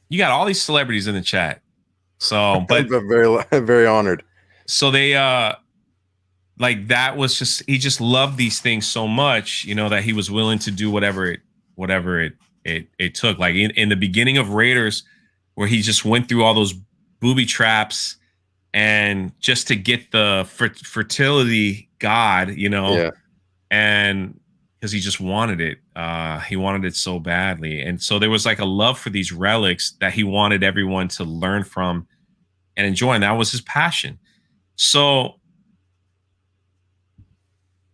you got all these celebrities in the chat. So, but I'm very honored. So they like that was just, he just loved these things so much, you know, that he was willing to do whatever it took. Like in the beginning of Raiders, where he just went through all those booby traps and just to get the fertility god, you know. Yeah. And because he just wanted it. He wanted it so badly. And so there was like a love for these relics that he wanted everyone to learn from and enjoy. And that was his passion. So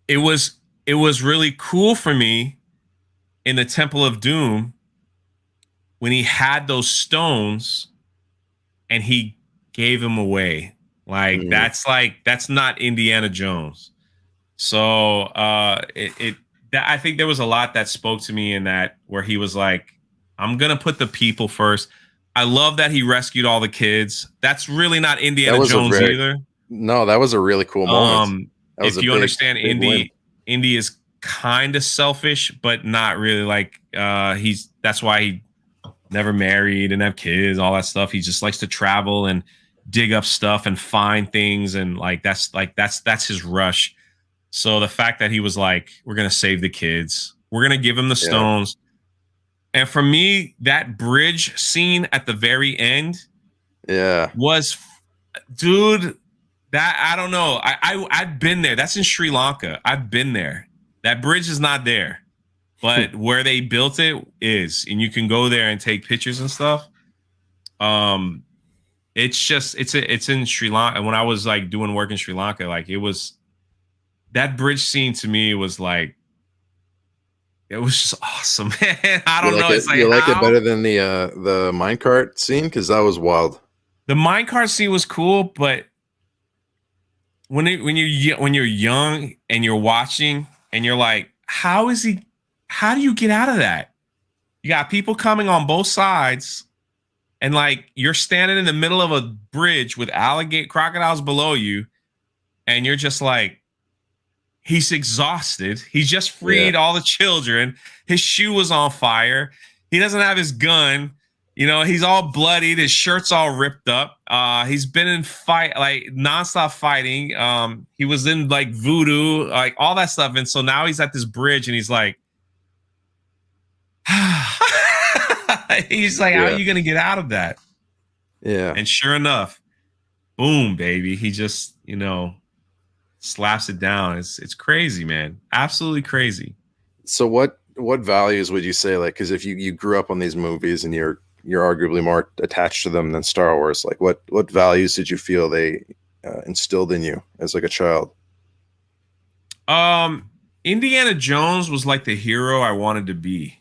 it was really cool for me in the Temple of Doom when he had those stones and he gave them away. Like that's not Indiana Jones. So I think there was a lot that spoke to me in that, where he was like, I'm gonna put the people first. I love that he rescued all the kids. That's really not Indiana Jones either. No, that was a really cool moment. If you understand Indy is kind of selfish, but not really. Like that's why he never married and have kids, all that stuff. He just likes to travel and dig up stuff and find things, and that's his rush. So the fact that he was like, we're gonna save the kids, we're gonna give him the stones. And for me, that bridge scene at the very end, was, dude, that I don't know. I've been there. That's in Sri Lanka. I've been there. That bridge is not there, but where they built it is, and you can go there and take pictures and stuff. It's in Sri Lanka. And when I was like doing work in Sri Lanka, like it was, that bridge scene to me was like, it was just awesome, man. I don't know. It's like, you like it better than the minecart scene, because that was wild. The minecart scene was cool, but when you're young and you're watching and you're like, how do you get out of that? You got people coming on both sides, and like you're standing in the middle of a bridge with crocodiles below you, and you're just like, he's exhausted. He just freed all the children. His shoe was on fire. He doesn't have his gun. You know, he's all bloodied. His shirt's all ripped up. He's been in nonstop fighting. He was in like voodoo, like all that stuff. And so now he's at this bridge and he's like, how are you going to get out of that? Yeah. And sure enough, boom, baby. He just, slaps it down. It's crazy, man. Absolutely crazy. So what values would you say, like, because if you grew up on these movies and you're arguably more attached to them than Star Wars, like what values did you feel they instilled in you as like a child? Indiana Jones was like the hero I wanted to be.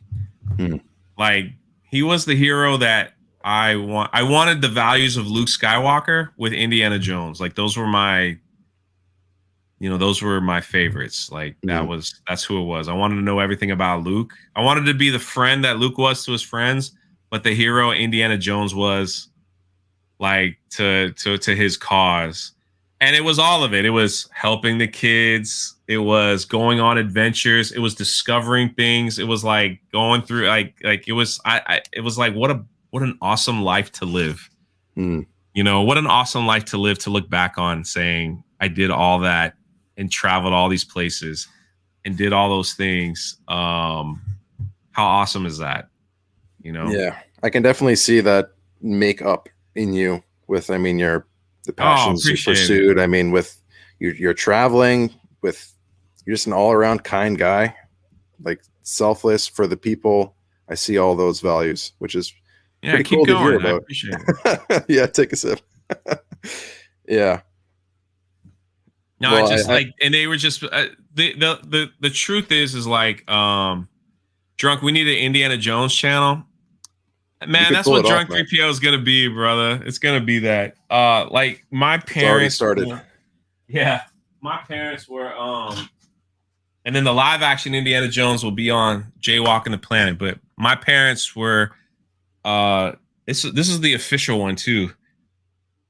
Like he was the hero that I wanted the values of Luke Skywalker with Indiana Jones. Like those were my favorites. Like that's who it was. I wanted to know everything about Luke. I wanted to be the friend that Luke was to his friends, but the hero Indiana Jones was like to his cause. And it was all of it. It was helping the kids. It was going on adventures. It was discovering things. It was like going through it was like what an awesome life to live. What an awesome life to live, to look back on saying I did all that and traveled all these places and did all those things. How awesome is that? Yeah, I can definitely see that make up in you with, the passions you pursued. It. With you're traveling with, you're just an all around kind guy, like selfless for the people. I see all those values, which is pretty cool to hear about. I appreciate it. Yeah, take a sip. Yeah. No, well, and they were just the truth is like, Drunk, we need an Indiana Jones channel, You Man, could that's pull what it off, Drunk man. 3PO is gonna be, brother. It's gonna be that. Like my It's already parents. started. Yeah, my parents were. And then the live action Indiana Jones will be on Jaywalking the Planet. But my parents were. This is the official one too.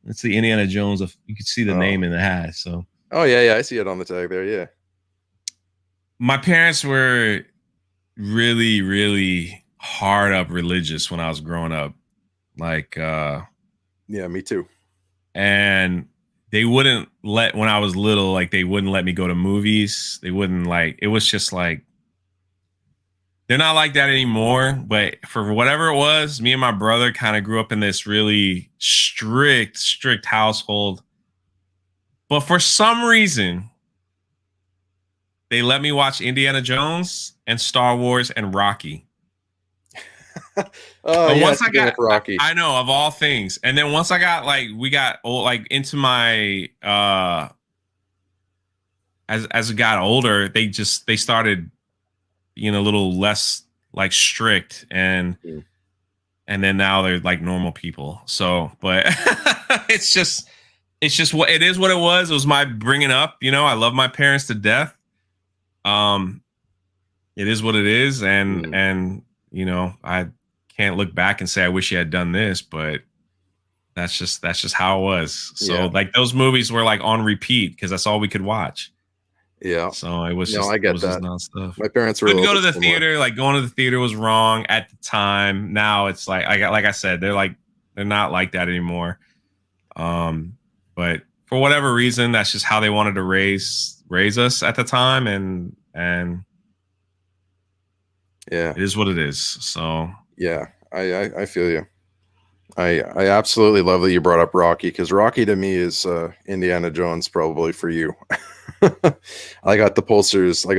It's the Indiana Jones. You can see the name in the hat. So. Oh yeah, I see it on the tag there. Yeah. My parents were really, really hard up religious when I was growing up. Like, yeah, me too. And they wouldn't when I was little, like they wouldn't let me go to movies. They wouldn't it was just like, they're not like that anymore. But for whatever it was, me and my brother kind of grew up in this really strict household. But for some reason, they let me watch Indiana Jones and Star Wars and Rocky. Oh yeah, once I got Rocky, I know, of all things. And then once I got we got old, into my as it got older, they started being a little less strict, and then now they're like normal people. So, but it's just what it is. What it was. It was my bringing up. I love my parents to death. It is what it is, and I can't look back and say I wish he had done this, but that's just how it was. So like those movies were like on repeat because that's all we could watch. Yeah. So it was I get that. Non-stuff. My parents were couldn't go to the theater. Like going to the theater was wrong at the time. Now it's like I said, they're not like that anymore. But for whatever reason, that's just how they wanted to raise us at the time, and yeah, it is what it is. So yeah, I feel you. I absolutely love that you brought up Rocky, because Rocky to me is Indiana Jones probably for you. I got the posters. I've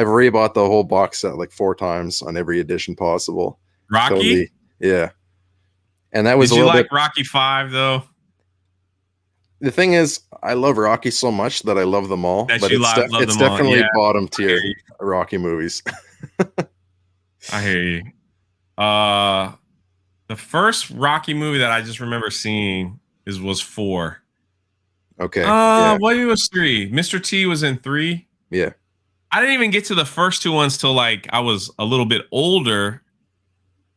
rebought the whole box set like 4 times on every edition possible. Rocky? Totally, yeah. And that was Did you like Rocky 5 though? The thing is, I love Rocky so much that I love them all. That but it's definitely bottom tier Rocky movies. I hear you. The first Rocky movie that I just remember seeing was 4. Okay. What was 3? Mr. T was in 3. Yeah. I didn't even get to the first 2 ones till like I was a little bit older,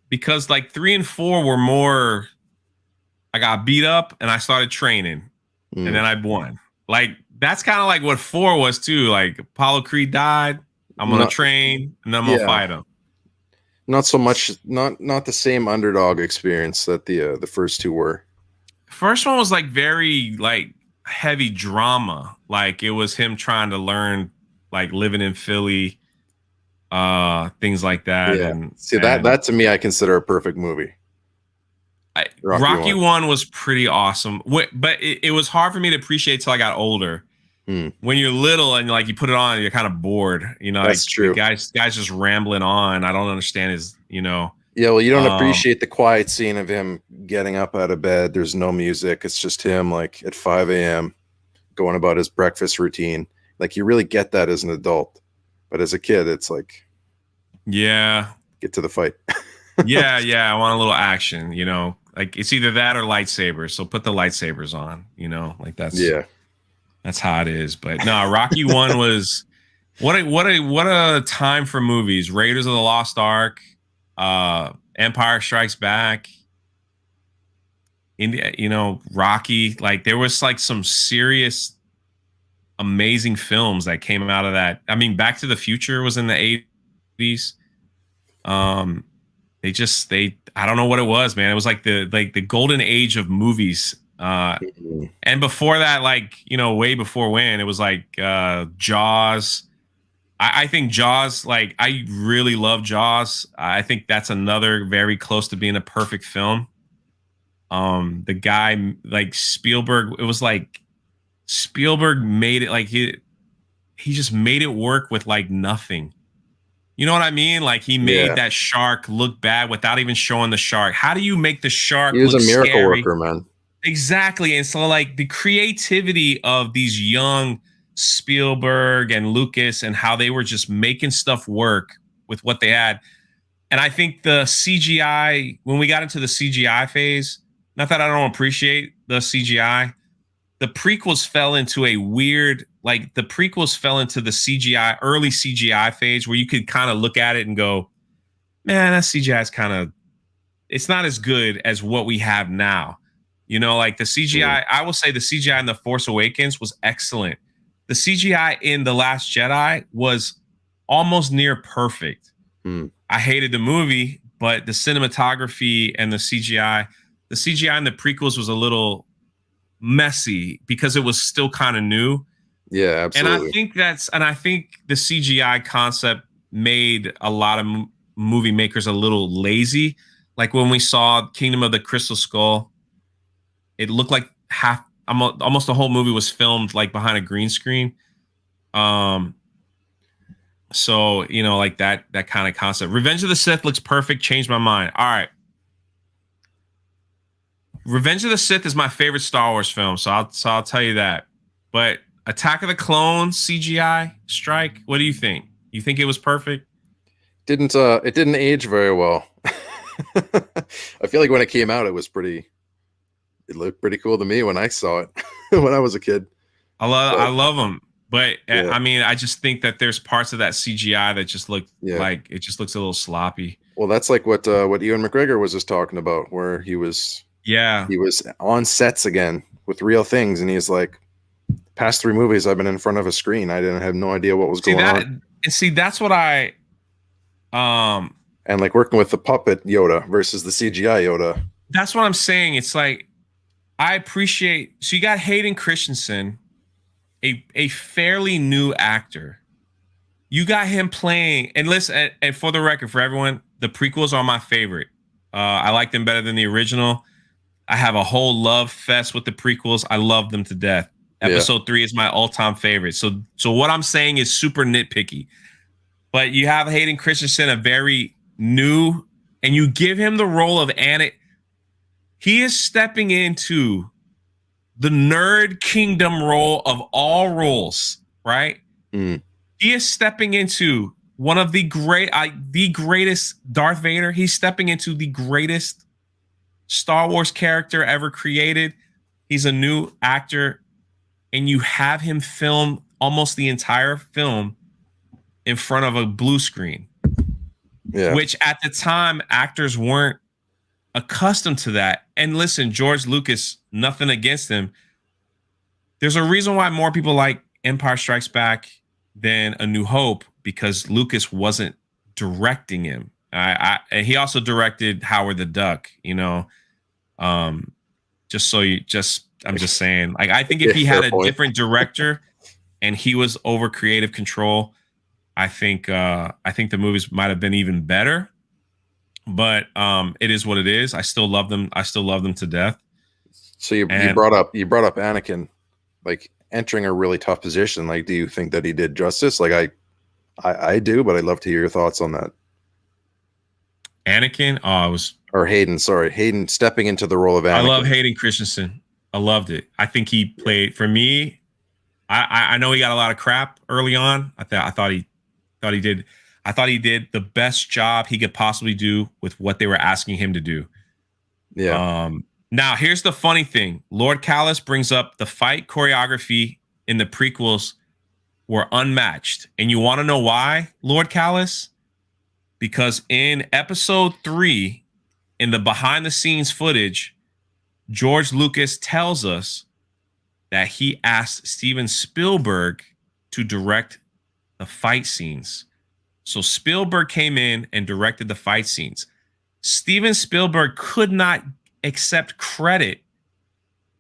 because like 3 and 4 were more, I got beat up and I started training and then I won. Like that's kind of like what 4 was too. Like Apollo Creed died, I'm gonna train and then I'm gonna fight him. Not so much, not the same underdog experience that the first 2 were. First one was like very like heavy drama. Like it was him trying to learn, like living in Philly, things like that. Yeah. And see that to me, I consider a perfect movie. Rocky 1 was pretty awesome, but it was hard for me to appreciate till I got older. When you're little and like you put it on, you're kind of bored. That's true. The guy's just rambling on. I don't understand his, Yeah, well, you don't appreciate the quiet scene of him getting up out of bed. There's no music. It's just him like at 5 a.m. going about his breakfast routine. Like you really get that as an adult, but as a kid, it's like, get to the fight. yeah, I want a little action. Like it's either that or lightsabers. So put the lightsabers on. Like that's how it is. But no, Rocky 1 was what a time for movies. Raiders of the Lost Ark, Empire Strikes Back, India, Rocky. Like there was like some serious, amazing films that came out of that. I mean, Back to the Future was in the 80s. I don't know what it was, man. It was like the golden age of movies. And before that, like, way before when, it was like Jaws. I think Jaws, like, I really love Jaws. I think that's another very close to being a perfect film. The guy, like Spielberg, it was like Spielberg made it like he just made it work with like nothing. You know what I mean? Like he made that shark look bad without even showing the shark. How do you make the shark look scary? He was a miracle worker, man. Exactly. And so like the creativity of these young Spielberg and Lucas and how they were just making stuff work with what they had. And I think the CGI, when we got into the CGI phase, not that I don't appreciate the CGI, the prequels fell into a weird, like the prequels fell into the CGI, early CGI phase where you could kind of look at it and go, man, that CGI is kind of, it's not as good as what we have now. You know, like the CGI, I will say the CGI in The Force Awakens was excellent. The CGI in The Last Jedi was almost near perfect. I hated the movie, but the cinematography and the CGI in the prequels was a little messy because it was still kind of new. Yeah, absolutely. And I think the CGI concept made a lot of movie makers a little lazy. Like when we saw Kingdom of the Crystal Skull, it looked like almost the whole movie was filmed like behind a green screen. So, you know, like that kind of concept. Revenge of the Sith looks perfect. Changed my mind. All right. Revenge of the Sith is my favorite Star Wars film, so I'll tell you that. But Attack of the Clones CGI strike, what do you think? You think it was perfect? It didn't age very well. I feel like when it came out, it looked pretty cool to me when I saw it when I was a kid. I love them, but yeah. I mean, I just think that there's parts of that CGI that just look like it just looks a little sloppy. Well, that's like what Ewan McGregor was just talking about, where he was on sets again with real things, and he's like, past 3 movies I've been in front of a screen, I didn't have no idea what was going on. And see, that's what I and like working with the puppet Yoda versus the CGI Yoda. That's what I'm saying. It's like I appreciate. So you got Hayden Christensen, a fairly new actor. You got him playing, and listen, and for the record, for everyone, the prequels are my favorite. I like them better than the original. I have a whole love fest with the prequels. I love them to death. Episode 3 is my all-time favorite. So what I'm saying is super nitpicky. But you have Hayden Christensen, a very new, and you give him the role of Anakin. He is stepping into the nerd kingdom role of all roles, right? He is stepping into one of the greatest Darth Vader. He's stepping into the greatest Star Wars character ever created. He's a new actor, and you have him film almost the entire film in front of a blue screen. Which at the time actors weren't accustomed to that. And listen, George Lucas, nothing against him. There's a reason why more people like Empire Strikes Back than A New Hope, because Lucas wasn't directing him. And he also directed Howard the Duck, you know. I'm just saying, like, I think if he had a different director and he was over creative control, I think the movies might have been even better. But it is what it is. I still love them. I still love them to death. So you brought up Anakin, like entering a really tough position. Like, do you think that he did justice? Like I do, but I'd love to hear your thoughts on that. Anakin, Hayden stepping into the role of Anakin. I love Hayden Christensen. I loved it. I think he played, for me. I know he got a lot of crap early on. I thought he did the best job he could possibly do with what they were asking him to do. Yeah. Now here's the funny thing. Lord Callis brings up the fight choreography in the prequels were unmatched. And you want to know why, Lord Callis? Because in episode 3, in the behind the scenes footage, George Lucas tells us that he asked Steven Spielberg to direct the fight scenes. So Spielberg came in and directed the fight scenes. Steven Spielberg could not accept credit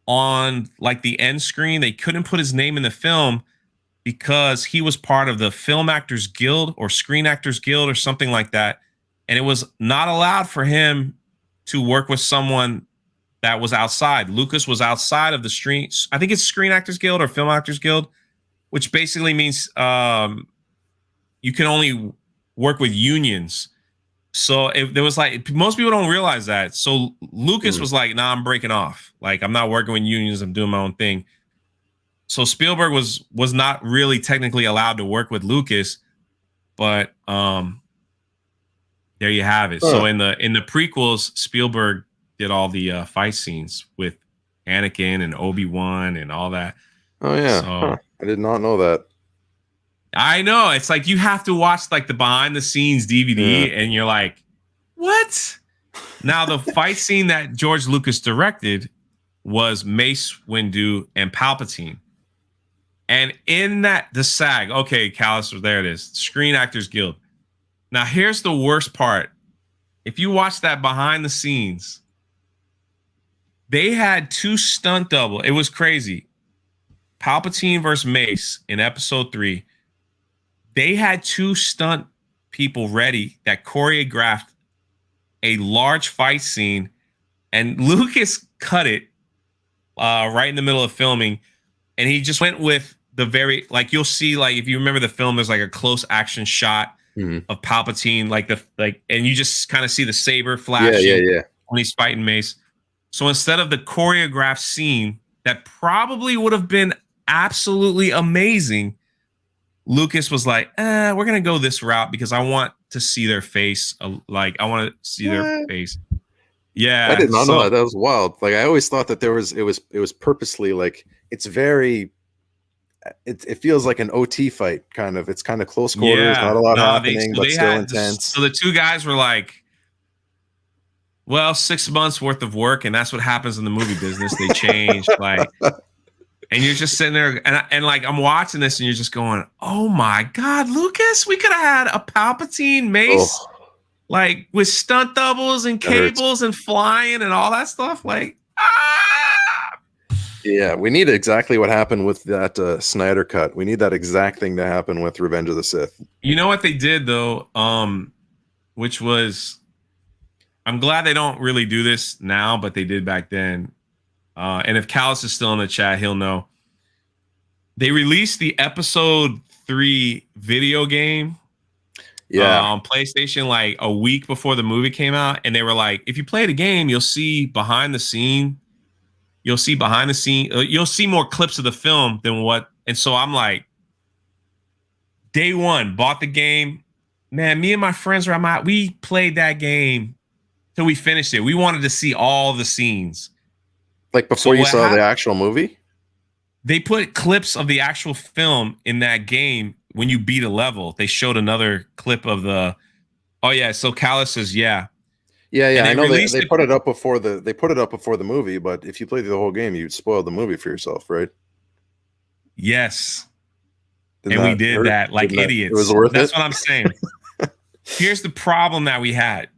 on like the end screen. They couldn't put his name in the film because he was part of the Film Actors Guild or Screen Actors Guild or something like that. And it was not allowed for him to work with someone that was outside. Lucas was outside of the screen. I think it's Screen Actors Guild or Film Actors Guild, which basically means you can only work with unions. So if there was like, most people don't realize that. So Lucas was like, nah, I'm breaking off. Like, I'm not working with unions. I'm doing my own thing. So Spielberg was not really technically allowed to work with Lucas, but There you have it. So in the prequels, Spielberg did all the fight scenes with Anakin and Obi-Wan and all that. Oh yeah, So I did not know that. I know, it's like you have to watch like the behind the scenes DVD, and you're like, what? Now the fight scene that George Lucas directed was Mace Windu and Palpatine. And in that, the SAG, okay, Callus, there it is, Screen Actors Guild. Now here's the worst part. If you watch that behind the scenes, they had 2 stunt double. It was crazy. Palpatine versus Mace in episode 3. They had 2 stunt people ready that choreographed a large fight scene, and Lucas cut it right in the middle of filming, and he just went with the very, like, you'll see, like, if you remember the film, there's like a close action shot of Palpatine, and you just kind of see the saber flashing when he's fighting Mace. So instead of the choreographed scene that probably would have been absolutely amazing, Lucas was like, we're going to go this route because I want to see their face. Like, I want to see their face. Yeah. I did not know that. That was wild. Like, I always thought that it was purposely, like, it's very, it feels like an OT fight, kind of. It's kind of close quarters, not a lot happening, but still intense. So the 2 guys were like, well, 6 months worth of work, and that's what happens in the movie business. They change, like, and you're just sitting there, and like, I'm watching this, and you're just going, oh my God, Lucas, we could have had a Palpatine Mace, like, with stunt doubles and cables and flying and all that stuff. Like, yeah, we need exactly what happened with that Snyder cut. We need that exact thing to happen with Revenge of the Sith. You know what they did though, which was, I'm glad they don't really do this now, but they did back then. And if Callus is still in the chat, he'll know. They released the episode 3 video game on PlayStation like a week before the movie came out. And they were like, if you play the game, you'll see behind the scene. You'll see more clips of the film than what. And so I'm like, day one, bought the game. Man, me and my friends we played that game till we finished it. We wanted to see all the scenes. Like before you saw the actual movie? They put clips of the actual film in that game when you beat a level. They showed another clip of the. Oh yeah, so Callus says yeah. Yeah. I know they put it up before the movie, but if you played the whole game, you'd spoil the movie for yourself, right? Yes. And we did that like idiots. It was worth it. That's what I'm saying. Here's the problem that we had.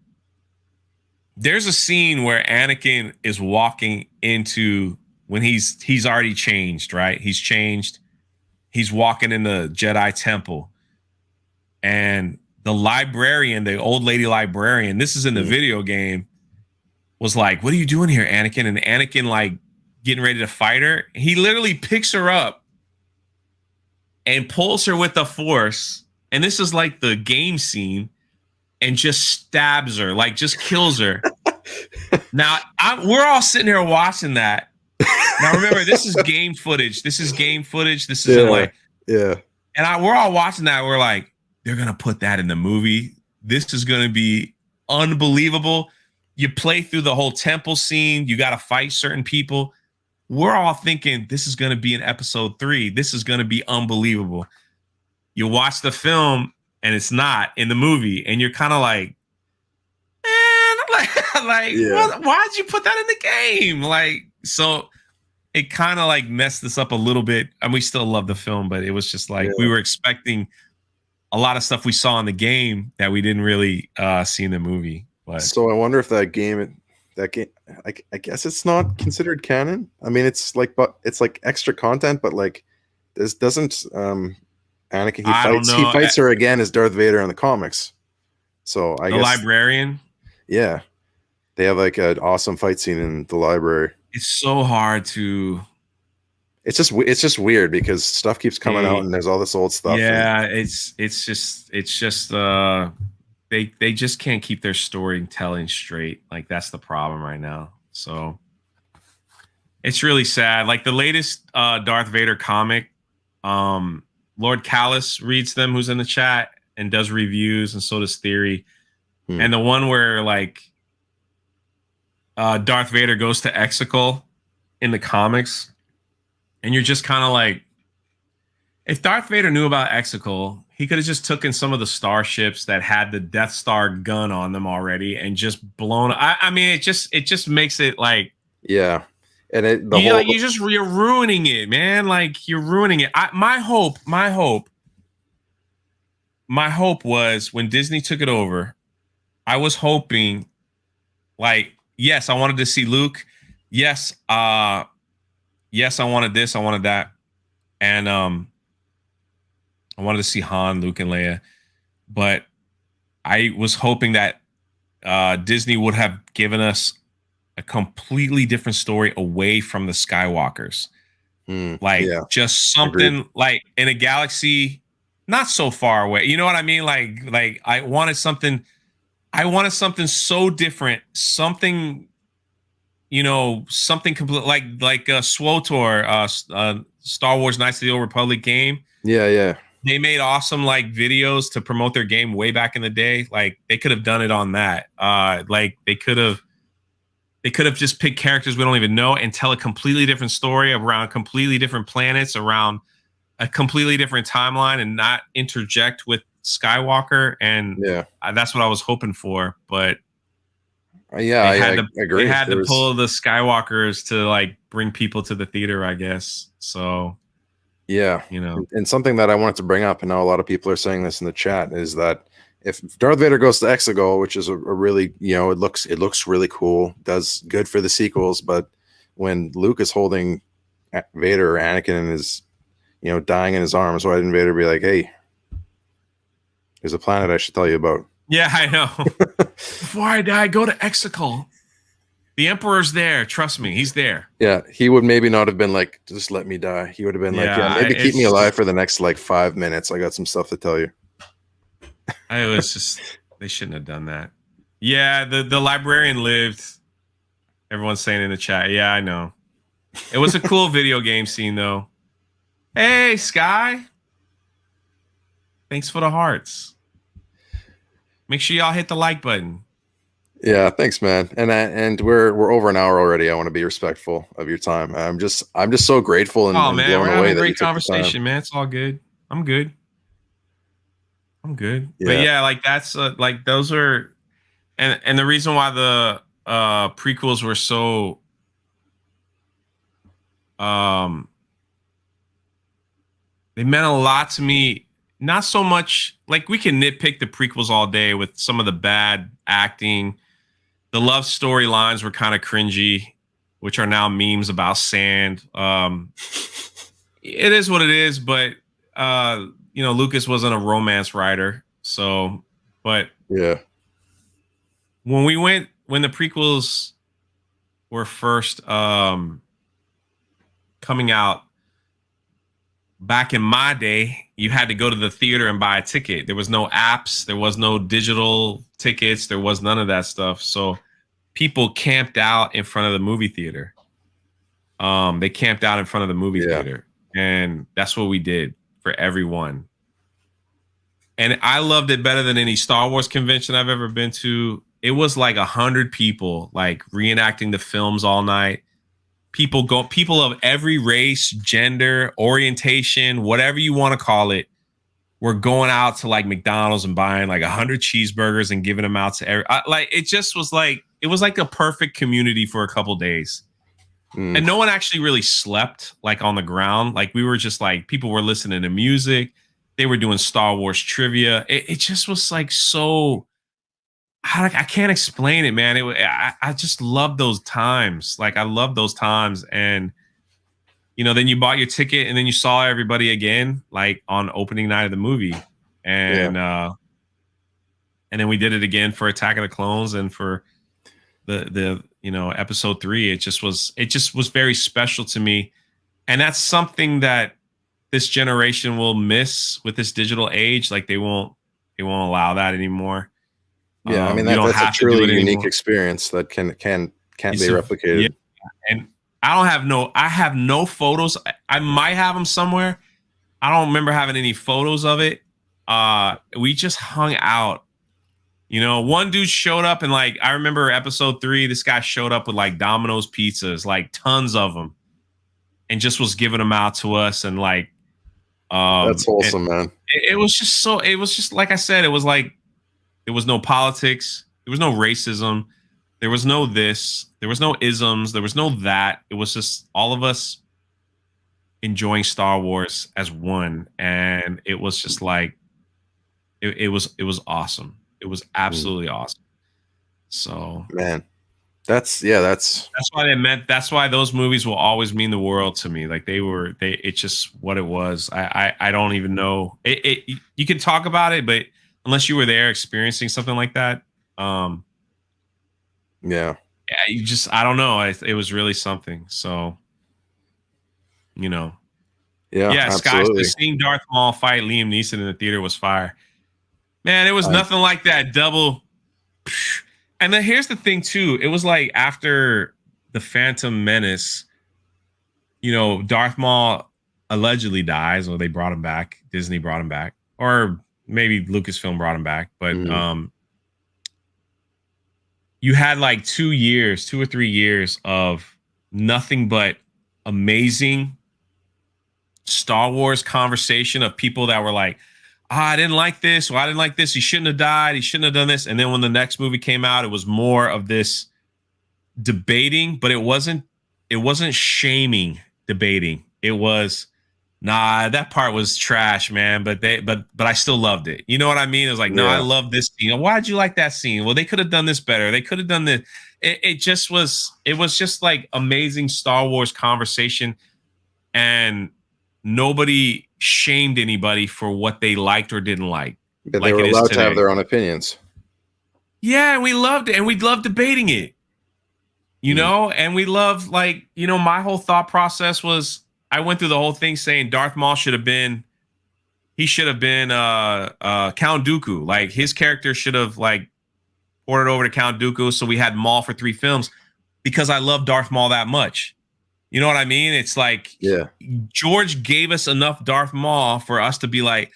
There's a scene where Anakin is walking into, when he's already changed, right? He's changed. He's walking in the Jedi temple. And the librarian, the old lady librarian, this is in the video game, was like, what are you doing here, Anakin? And Anakin, like, getting ready to fight her. He literally picks her up and pulls her with the Force. And this is like the game scene. And just stabs her, like just kills her. Now, we're all sitting here watching that. Now, remember, this is game footage. This is like, and we're all watching that. We're like, they're going to put that in the movie. This is going to be unbelievable. You play through the whole temple scene. You got to fight certain people. We're all thinking this is going to be in episode 3. This is going to be unbelievable. You watch the film and it's not in the movie. And you're kind of like, man, why'd you put that in the game? Like, so it kind of like messed us up a little bit. And we still love the film, but it was just like, we were expecting a lot of stuff we saw in the game that we didn't really see in the movie. But so I wonder if that game, I guess it's not considered canon. I mean, it's like extra content, but like this doesn't Anakin, he fights her again as Darth Vader in the comics. So I guess the librarian. Yeah. They have like an awesome fight scene in the library. It's so hard to. It's just weird because stuff keeps coming out and there's all this old stuff. Yeah, it's just they just can't keep their storytelling straight. Like that's the problem right now. So it's really sad. Like the latest Darth Vader comic, Lord Callus reads them, who's in the chat, and does reviews, and so does Theory. And the one where like Darth Vader goes to Exegol in the comics, and you're just kind of like, if Darth Vader knew about Exegol, he could have just taken some of the starships that had the Death Star gun on them already and just blown. I mean, it just makes it like, yeah, and you're ruining it, man. Like you're ruining it. My hope was when Disney took it over, I was hoping, like, yes, I wanted to see Luke. Yes, yes, I wanted this, I wanted that, and I wanted to see Han, Luke, and Leia. But I was hoping that Disney would have given us a completely different story away from the Skywalkers. Just something Agreed. Like in a galaxy not so far away. You know what I mean? Like I wanted something so different, something, you know, something complete, like SWTOR, Star Wars Knights of the Old Republic game. Yeah. They made awesome like videos to promote their game way back in the day. Like they could have done it on that. Like they could have just picked characters we don't even know and tell a completely different story around completely different planets, around a completely different timeline, and not interject with Skywalker. And that's what I was hoping for. But I agree. They had to pull the Skywalkers to like bring people to the theater, I guess. So yeah, you know, and something that I wanted to bring up, and now a lot of people are saying this in the chat, is that if Darth Vader goes to Exegol, which is a really, you know, it looks really cool, does good for the sequels, but when Luke is holding Vader or Anakin and is, you know, dying in his arms, why didn't Vader be like, hey, there's a planet I should tell you about? Yeah, I know. Before I die, go to Exegol. The Emperor's there. Trust me, he's there. Yeah, he would maybe not have been like, just let me die. He would have been like, yeah, maybe keep me alive for the next like 5 minutes. I got some stuff to tell you. I was just, they shouldn't have done that. Yeah, the librarian lived. Everyone's saying in the chat. Yeah, I know. It was a cool video game scene though. Hey, Sky. Thanks for the hearts. Make sure y'all hit the like button. Yeah, thanks, man. And we're over an hour already. I want to be respectful of your time. I'm just so grateful and man, blown we're away having a that great conversation, man. It's all good. I'm good. Yeah. But yeah, like that's like those are, and the reason why the prequels were so they meant a lot to me. Not so much like we can nitpick the prequels all day with some of the bad acting. The love story lines were kind of cringy, which are now memes about sand. It is what it is, but you know, Lucas wasn't a romance writer, so. But yeah, when the prequels were first coming out. Back in my day, you had to go to the theater and buy a ticket. There was no apps. There was no digital tickets. There was none of that stuff. So people camped out in front of the movie theater. They camped out in front of the movie theater. And that's what we did for everyone. And I loved it better than any Star Wars convention I've ever been to. It was like 100 people like reenacting the films all night. People of every race, gender, orientation, whatever you want to call it, were going out to like McDonald's and buying like 100 cheeseburgers and giving them out to like it just was like it was like a perfect community for a couple days. And no one actually really slept like on the ground. Like we were just like people were listening to music. They were doing Star Wars trivia. It just was like so. I can't explain it, man. I just love those times. Like I love those times, and you know, then you bought your ticket, and then you saw everybody again, like on opening night of the movie, and then we did it again for Attack of the Clones and for the you know episode 3. It just was very special to me, and that's something that this generation will miss with this digital age. Like they won't allow that anymore. Yeah, I mean that's a truly unique experience that can't be replicated. Yeah. And I have no photos. I might have them somewhere. I don't remember having any photos of it. We just hung out You know, one dude showed up and like I remember episode 3, this guy showed up with like Domino's pizzas, like tons of them, and just was giving them out to us and like That's wholesome, man. it was just so it was just like I said, it was like there was no politics, there was no racism, there was no this, there was no isms, there was no that. It was just all of us enjoying Star Wars as one, and it was just like it was awesome. It was absolutely awesome. So man, that's that's why those movies will always mean the world to me. Like it's just what it was. I don't even know it. You can talk about it, but unless you were there experiencing something like that, yeah, you just I don't know. It was really something. So, you know, yeah, Sky absolutely. seeing Darth Maul fight Liam Neeson in the theater was fire. Man, it was nothing like that double. And then here's the thing too. It was like after the Phantom Menace, you know, Darth Maul allegedly dies, or they brought him back. Disney brought him back, or maybe Lucasfilm brought him back. But you had like 2 or 3 years of nothing but amazing Star Wars conversation of people that were like, I didn't like this, or I didn't like this. He shouldn't have died. He shouldn't have done this. And then when the next movie came out, it was more of this debating, but it wasn't shaming debating. It was, nah, that part was trash, man. But I still loved it. You know what I mean? It was like, no, I love this scene. Why'd you like that scene? Well, they could have done this better. They could have done this. It was just like amazing Star Wars conversation, and nobody shamed anybody for what they liked or didn't like. But they were allowed to have their own opinions. Yeah, and we loved it, and we loved debating it. You know, and we love, like, you know, my whole thought process was I went through the whole thing saying Darth Maul should have been Count Dooku. Like, his character should have like ported over to Count Dooku, so we had Maul for 3 films, because I love Darth Maul that much. You know what I mean? It's like, George gave us enough Darth Maul for us to be like,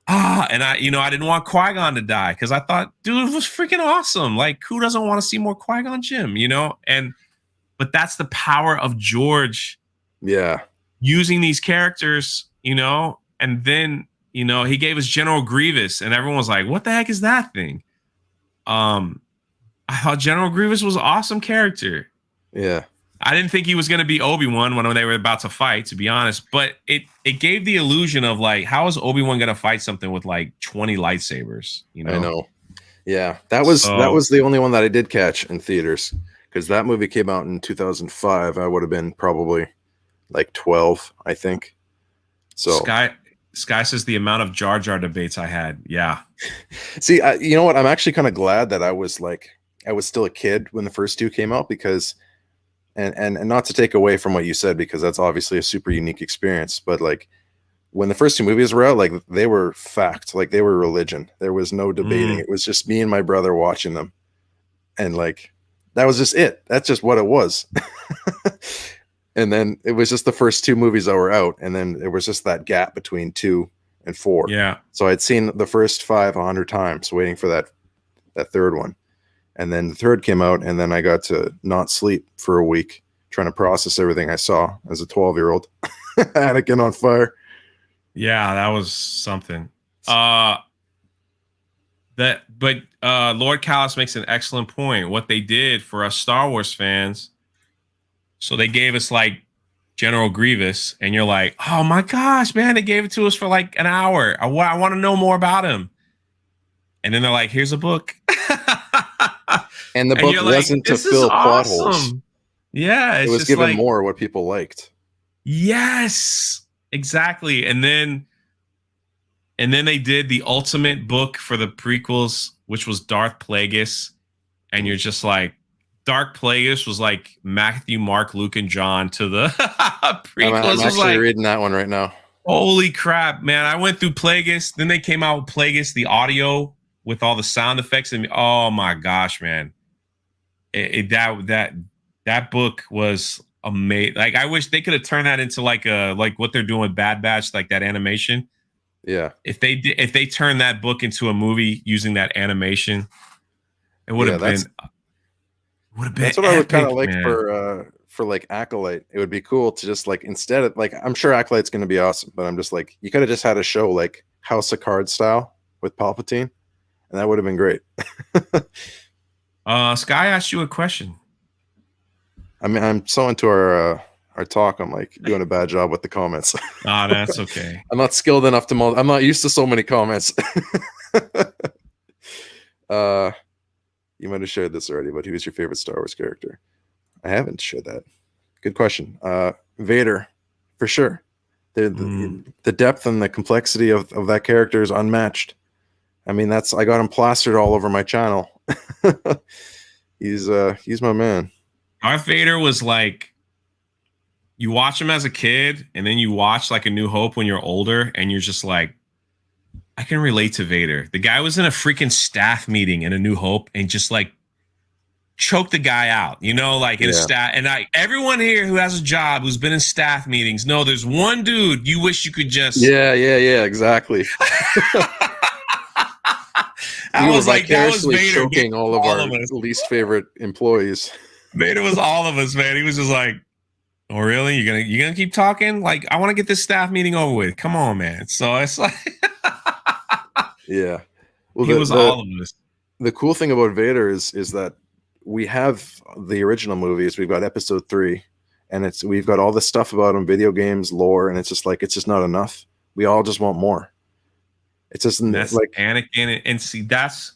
and I didn't want Qui-Gon to die, because I thought, dude, it was freaking awesome. Like, who doesn't want to see more Qui-Gon Jinn, you know? But that's the power of George. Yeah. Using these characters, you know, and then, you know, he gave us General Grievous, and everyone was like, what the heck is that thing? I thought General Grievous was an awesome character. Yeah. I didn't think he was going to be Obi-Wan when they were about to fight, to be honest. But it gave the illusion of like, how is Obi-Wan going to fight something with like 20 lightsabers? You know? I know. Yeah, that was the only one that I did catch in theaters, because that movie came out in 2005. I would have been probably like 12, I think. So Sky says the amount of Jar Jar debates I had. Yeah. See, you know what? I'm actually kind of glad that I was still a kid when the first 2 came out, because. And not to take away from what you said, because that's obviously a super unique experience, but like when the first 2 movies were out, like they were fact, like they were religion. There was no debating. It was just me and my brother watching them, and like that was just it. That's just what it was. And then it was just the first 2 movies that were out, and then there was just that gap between 2 and 4. Yeah. So I'd seen the first 5 100 times, waiting for that 3rd one. And then the 3rd came out, and then I got to not sleep for a week trying to process everything I saw as a 12-year-old. Anakin on fire. Yeah, that was something. Lord Callis makes an excellent point. What they did for us Star Wars fans, so they gave us like General Grievous, and you're like, oh my gosh, man, they gave it to us for like an hour. I want to know more about him. And then they're like, here's a book. And the book wasn't to fill plot holes. Yeah. It was just given like, more what people liked. Yes, exactly. And then they did the ultimate book for the prequels, which was Darth Plagueis. And you're just like, Darth Plagueis was like Matthew, Mark, Luke, and John to the prequels. I'm actually reading that one right now. Holy crap, man. I went through Plagueis. Then they came out with Plagueis, the audio with all the sound effects. And oh my gosh, man. That book was amazing. Like, I wish they could have turned that into like what they're doing with Bad Batch, like that animation. Yeah. If they turn that book into a movie using that animation, It would have been that's what I would kind epic, of like man. For like Acolyte. It would be cool to just like, instead of like, I'm sure Acolyte's going to be awesome, but I'm just like, you could have just had a show like House of Cards style with Palpatine, and that would have been great. Sky asked you a question. I mean, I'm so into our talk. I'm like doing a bad job with the comments. Oh, that's okay. I'm not skilled enough to I'm not used to so many comments. You might have shared this already, but who's your favorite Star Wars character? I haven't shared that. Good question. Vader, for sure. The depth and the complexity of that character is unmatched. I mean, I got him plastered all over my channel. He's my man. Darth Vader was like, you watch him as a kid, and then you watch like A New Hope when you're older, and you're just like, I can relate to Vader. The guy was in a freaking staff meeting in A New Hope and just like choked the guy out, you know, like in a staff. And everyone here who has a job, who's been in staff meetings, no, there's one dude you wish you could just. Yeah, exactly. I was like, that was Vader choking all of our least favorite employees. Vader was all of us, man. He was just like, oh, really? You're gonna keep talking? Like, I want to get this staff meeting over with. Come on, man. So it's like, yeah. Well, he was all of us. The cool thing about Vader is that we have the original movies. We've got Episode 3, and we've got all this stuff about him, video games, lore, and it's just not enough. We all just want more. It's just like Anakin, and see, that's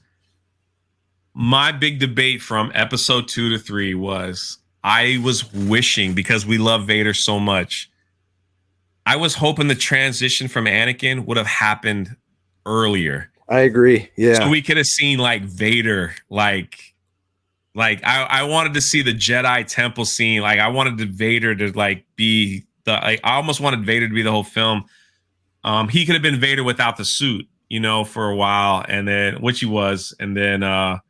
my big debate from Episode 2 to 3 was I was wishing, because we love Vader so much, I was hoping the transition from Anakin would have happened earlier. I agree. Yeah. So we could have seen like Vader, like I wanted to see the Jedi temple scene. Like I wanted the Vader to like be I almost wanted Vader to be the whole film. He could have been Vader without the suit, you know, for a while, and then which he was, and then man,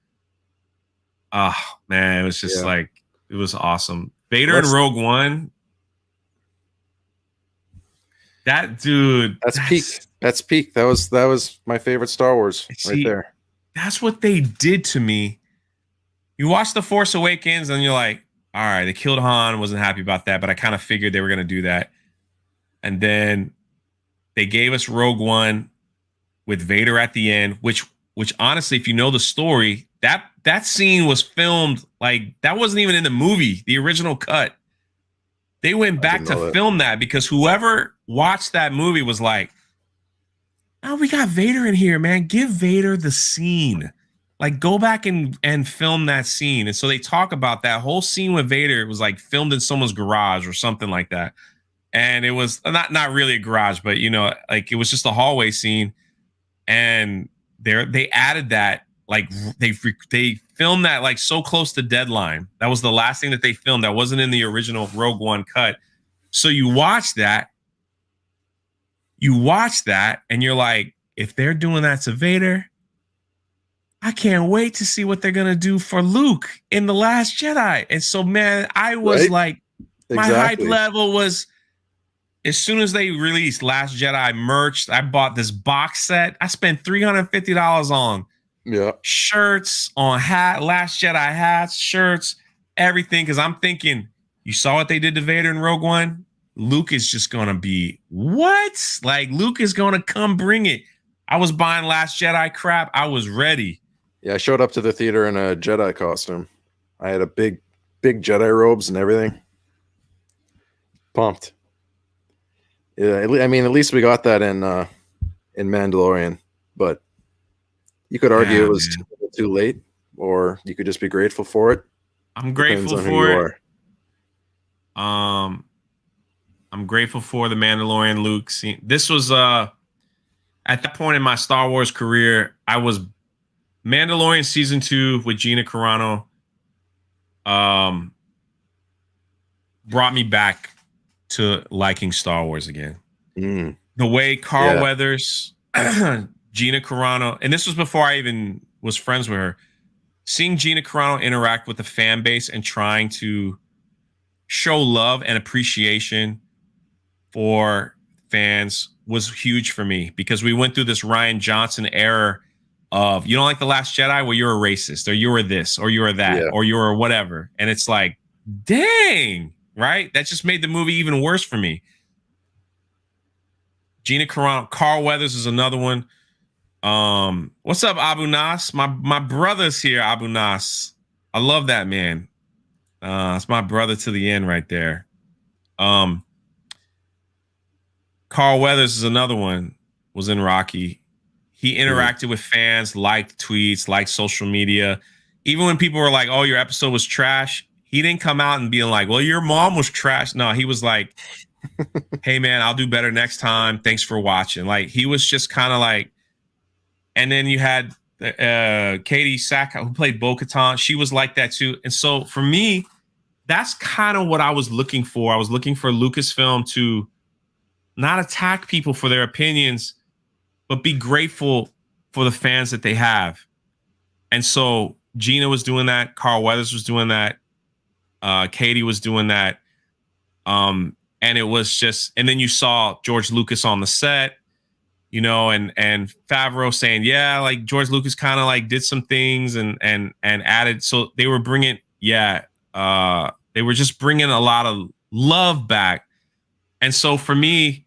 it was just like, it was awesome. Vader in Rogue One. That dude. That's peak. That's peak. That was my favorite Star Wars right there. That's what they did to me. You watch The Force Awakens and you're like, all right, they killed Han. Wasn't happy about that, but I kind of figured they were going to do that. And then they gave us Rogue One with Vader at the end, which honestly, if you know the story, that scene was filmed, like that wasn't even in the movie, the original cut. They went back to film that because whoever watched that movie was like, oh, we got Vader in here, man. Give Vader the scene. Like, go back and film that scene. And so they talk about that whole scene with Vader. It was like filmed in someone's garage or something like that. And it was not really a garage, but, you know, like it was just a hallway scene. And they added that, like they filmed that like so close to deadline. That was the last thing that they filmed. That wasn't in the original Rogue One cut. So you watch that, and you're like, if they're doing that to Vader, I can't wait to see what they're going to do for Luke in The Last Jedi. And so, man, I was like, my hype level was, as soon as they released Last Jedi merch, I bought this box set. I spent $350 on shirts, on Last Jedi hats, shirts, everything. Because I'm thinking, you saw what they did to Vader in Rogue One? Luke is just going to be, what? Like, Luke is going to come bring it. I was buying Last Jedi crap. I was ready. Yeah, I showed up to the theater in a Jedi costume. I had a big Jedi robes and everything. Pumped. Yeah, I mean, at least we got that in Mandalorian. But you could argue it was too late, or you could just be grateful for it. I'm grateful for it. I'm grateful for the Mandalorian Luke scene. This was at that point in my Star Wars career, I was Mandalorian season 2 with Gina Carano brought me back to liking Star Wars again. The way Carl Weathers, Gina Carano, and this was before I even was friends with her, seeing Gina Carano interact with the fan base and trying to show love and appreciation for fans was huge for me, because we went through this Rian Johnson era of, you don't like The Last Jedi? Well, you're a racist, or you're this, or you're that, or you're whatever. And it's like, dang, right? That just made the movie even worse for me. Gina Carano, Carl Weathers is another one. What's up, Abu Nas? My brother's here, Abu Nas. I love that man. It's my brother to the end right there. Carl Weathers is another one, was in Rocky. He interacted with fans, liked tweets, liked social media. Even when people were like, oh, your episode was trash, he didn't come out and be like, well, your mom was trash. No, he was like, hey, man, I'll do better next time. Thanks for watching. Like, he was just kind of like, and then you had Katie Sack, who played Bo-Katan. She was like that too. And so for me, that's kind of what I was looking for. I was looking for Lucasfilm to not attack people for their opinions, but be grateful for the fans that they have. And so Gina was doing that. Carl Weathers was doing that. Katie was doing that. And it was just, and then you saw George Lucas on the set, you know, and Favreau saying, yeah, like George Lucas kind of like did some things and added. So they were bringing, they were just bringing a lot of love back. And so for me,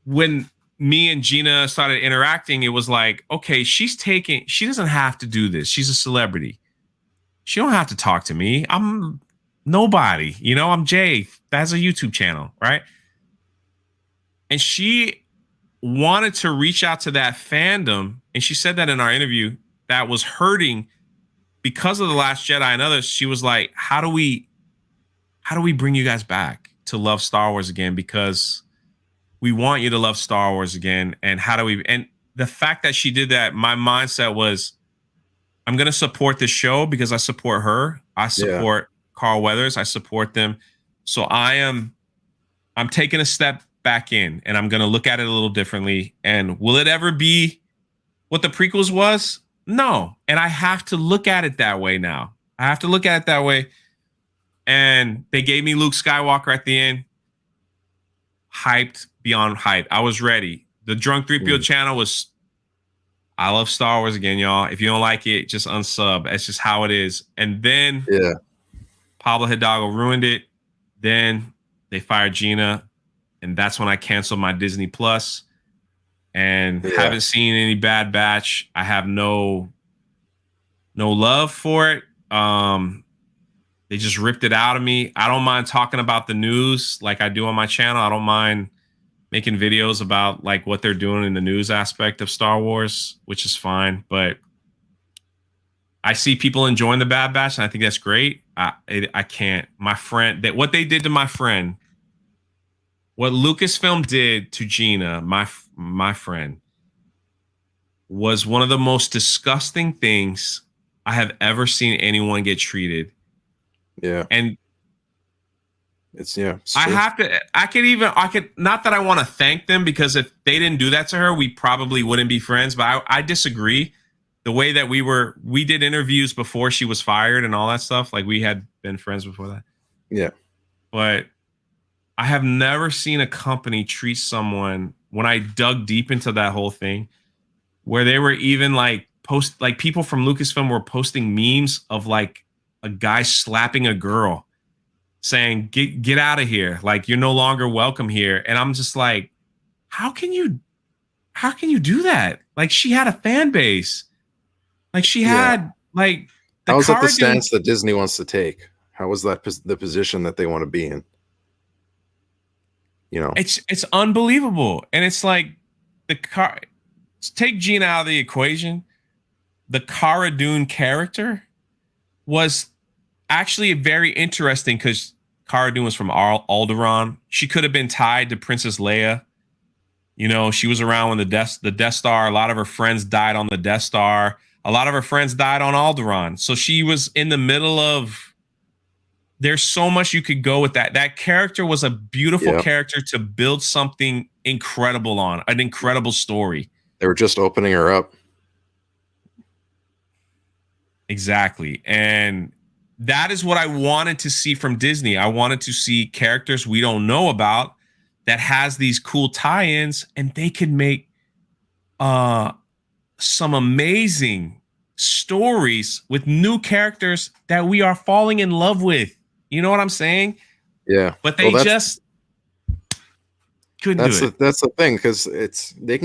when me and Gina started interacting, it was like, okay, she doesn't have to do this. She's a celebrity. She don't have to talk to me. I'm nobody, you know, I'm Jay. That's a YouTube channel, right? And she wanted to reach out to that fandom. And she said that in our interview, that was hurting because of The Last Jedi and others. She was like, how do we bring you guys back to love Star Wars again? Because we want you to love Star Wars again. And how do we, and the fact that she did that, my mindset was, I'm going to support this show because I support her. I support Carl Weathers. I support them. So I'm taking a step back in, and I'm going to look at it a little differently. And will it ever be what the prequels was? No. And I have to look at it that way now. I have to look at it that way. And they gave me Luke Skywalker at the end. Hyped beyond hype. I was ready. The DRUNK3PO channel was, I love Star Wars again, y'all. If you don't like it, just unsub. That's just how it is. And then Pablo Hidalgo ruined it. Then they fired Gina. And that's when I canceled my Disney Plus. And haven't seen any Bad Batch. I have no love for it. They just ripped it out of me. I don't mind talking about the news like I do on my channel. I don't mind making videos about like what they're doing in the news aspect of Star Wars, which is fine. But I see people enjoying the Bad Batch, and I think that's great. I can't. My friend, that what they did to my friend, what Lucasfilm did to Gina, my friend, was one of the most disgusting things I have ever seen anyone get treated. Yeah. And it's I could not that I want to thank them, because if they didn't do that to her, we probably wouldn't be friends. But I disagree. The way that we did interviews before she was fired and all that stuff, like we had been friends before that. Yeah. But I have never seen a company treat someone, when I dug deep into that whole thing, where they were even like people from Lucasfilm were posting memes of like a guy slapping a girl, saying, get out of here. Like, you're no longer welcome here. And I'm just like, how can you do that? Like, she had a fan base. Like, she had like, how is that the stance that Disney wants to take? How is that the position that they want to be in? You know, it's unbelievable. And it's like take Gina out of the equation. The Cara Dune character was actually very interesting, because Cara Dune was from Alderaan. She could have been tied to Princess Leia. You know, she was around when the Death Star, a lot of her friends died on the Death Star. A lot of her friends died on Alderaan. So she was in the middle of, there's so much you could go with that. That character was a beautiful character to build something incredible on, an incredible story. They were just opening her up. Exactly. And that is what I wanted to see from Disney. I wanted to see characters we don't know about that has these cool tie-ins, and they could make some amazing stories with new characters that we are falling in love with. You know what I'm saying? Yeah. But they just couldn't do it. That's the thing, because they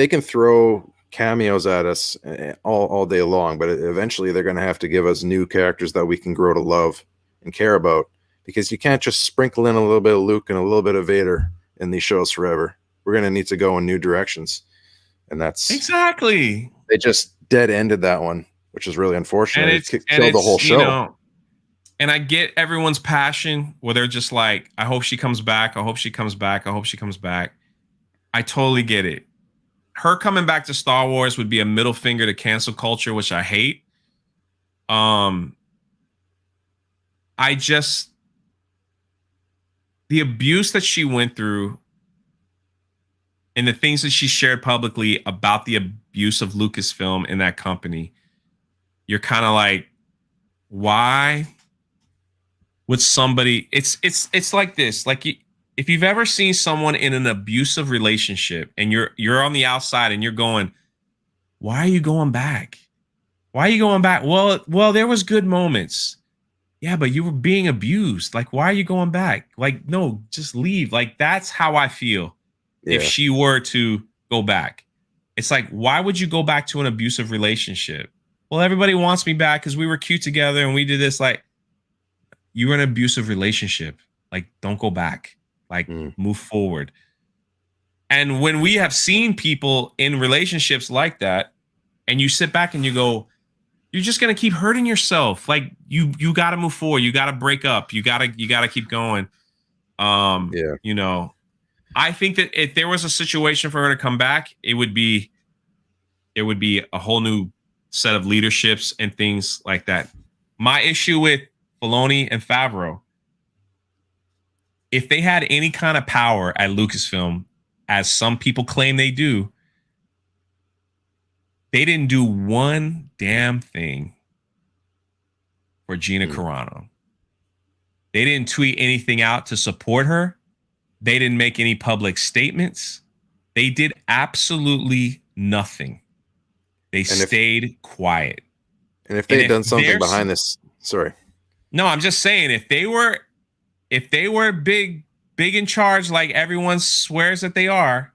can throw cameos at us all day long, but eventually they're going to have to give us new characters that we can grow to love and care about, because you can't just sprinkle in a little bit of Luke and a little bit of Vader in these shows forever. We're going to need to go in new directions, and that's exactly. They just dead ended that one, which is really unfortunate. It killed the whole show. You know, and I get everyone's passion where they're just like, I hope she comes back. I hope she comes back. I hope she comes back. I totally get it. Her coming back to Star Wars would be a middle finger to cancel culture, which I hate. The abuse that she went through and the things that she shared publicly about the abuse of Lucasfilm in that company, you're kind of like, why would somebody? It's like this. Like, if you've ever seen someone in an abusive relationship and you're on the outside and you're going, why are you going back? Why are you going back? Well, there was good moments. Yeah, but you were being abused. Like, why are you going back? Like, no, just leave. Like, that's how I feel if she were to go back. It's like, why would you go back to an abusive relationship? Well, everybody wants me back because we were cute together and we did this. Like, you were in an abusive relationship. Like, don't go back. Like, move forward. And when we have seen people in relationships like that, and you sit back and you go, you're just gonna keep hurting yourself. Like, you got to move forward. You got to break up. You got to keep going. You know, I think that if there was a situation for her to come back, it would be a whole new set of leaderships and things like that. My issue with Filoni and Favreau, if they had any kind of power at Lucasfilm, as some people claim they do, they didn't do one damn thing for Gina Carano. They didn't tweet anything out to support her. They didn't make any public statements. They did absolutely nothing. They stayed quiet. And if they had done something behind this, sorry. No, I'm just saying, if they were big in charge like everyone swears that they are,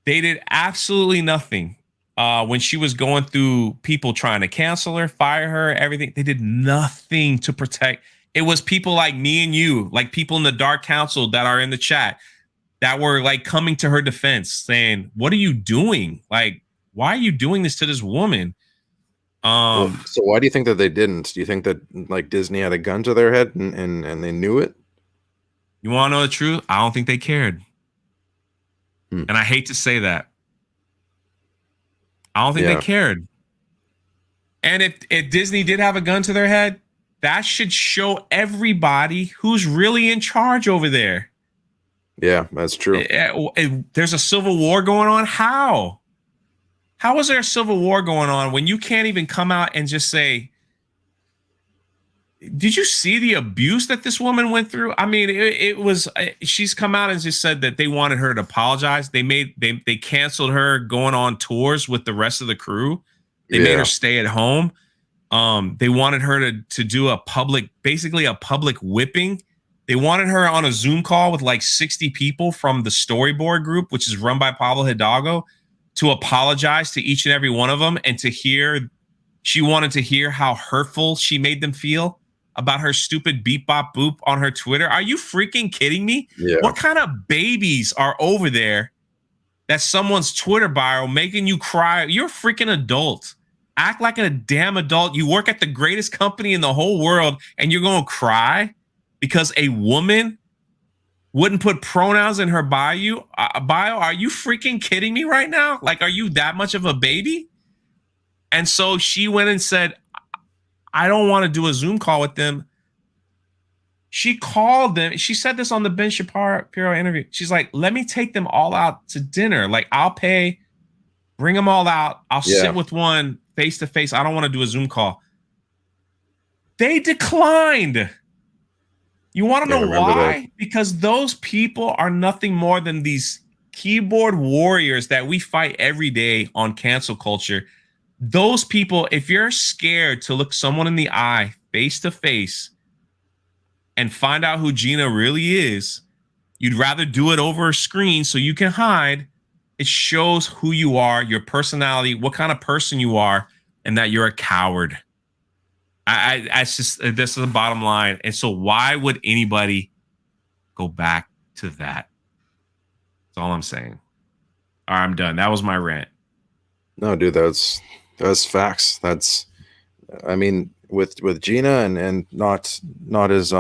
they did absolutely nothing. When she was going through people trying to cancel her, fire her, everything, they did nothing to protect. It was people like me and you, like people in the Dark Council that are in the chat, that were like coming to her defense saying, what are you doing? Like, why are you doing this to this woman? So why do you think that they didn't? Do you think that like Disney had a gun to their head and they knew it? You want to know the truth? I don't think they cared. And I hate to say that. I don't think they cared. And if Disney did have a gun to their head, that should show everybody who's really in charge over there. Yeah, that's true. There's a civil war going on. How is there a civil war going on when you can't even come out and just say, did you see the abuse that this woman went through? I mean, she's come out and just said that they wanted her to apologize. They canceled her going on tours with the rest of the crew. They made her stay at home. They wanted her to do basically a public whipping. They wanted her on a Zoom call with like 60 people from the storyboard group, which is run by Pablo Hidalgo, to apologize to each and every one of them, and she wanted to hear how hurtful she made them feel about her stupid beep bop boop on her Twitter. Are you freaking kidding me? Yeah. What kind of babies are over there that someone's Twitter bio making you cry? You're a freaking adult. Act like a damn adult. You work at the greatest company in the whole world and you're going to cry because a woman wouldn't put pronouns in her bio? Are you freaking kidding me right now? Like, are you that much of a baby? And so she went and said, I don't want to do a Zoom call with them. She called them. She said this on the Ben Shapiro interview. She's like, let me take them all out to dinner. Like, I'll pay, bring them all out. I'll sit with one face to face. I don't want to do a Zoom call. They declined. You want to know why? Because those people are nothing more than these keyboard warriors that we fight every day on cancel culture, those people, if you're scared to look someone in the eye face to face and find out who Gina really is, you'd rather do it over a screen so you can hide. It shows who you are, your personality, what kind of person you are, and that you're a coward. It's just, this is the bottom line. And so why would anybody go back to that? That's all I'm saying. All right, I'm done. That was my rant. No, dude, that's facts. That's, I mean, with Gina and not as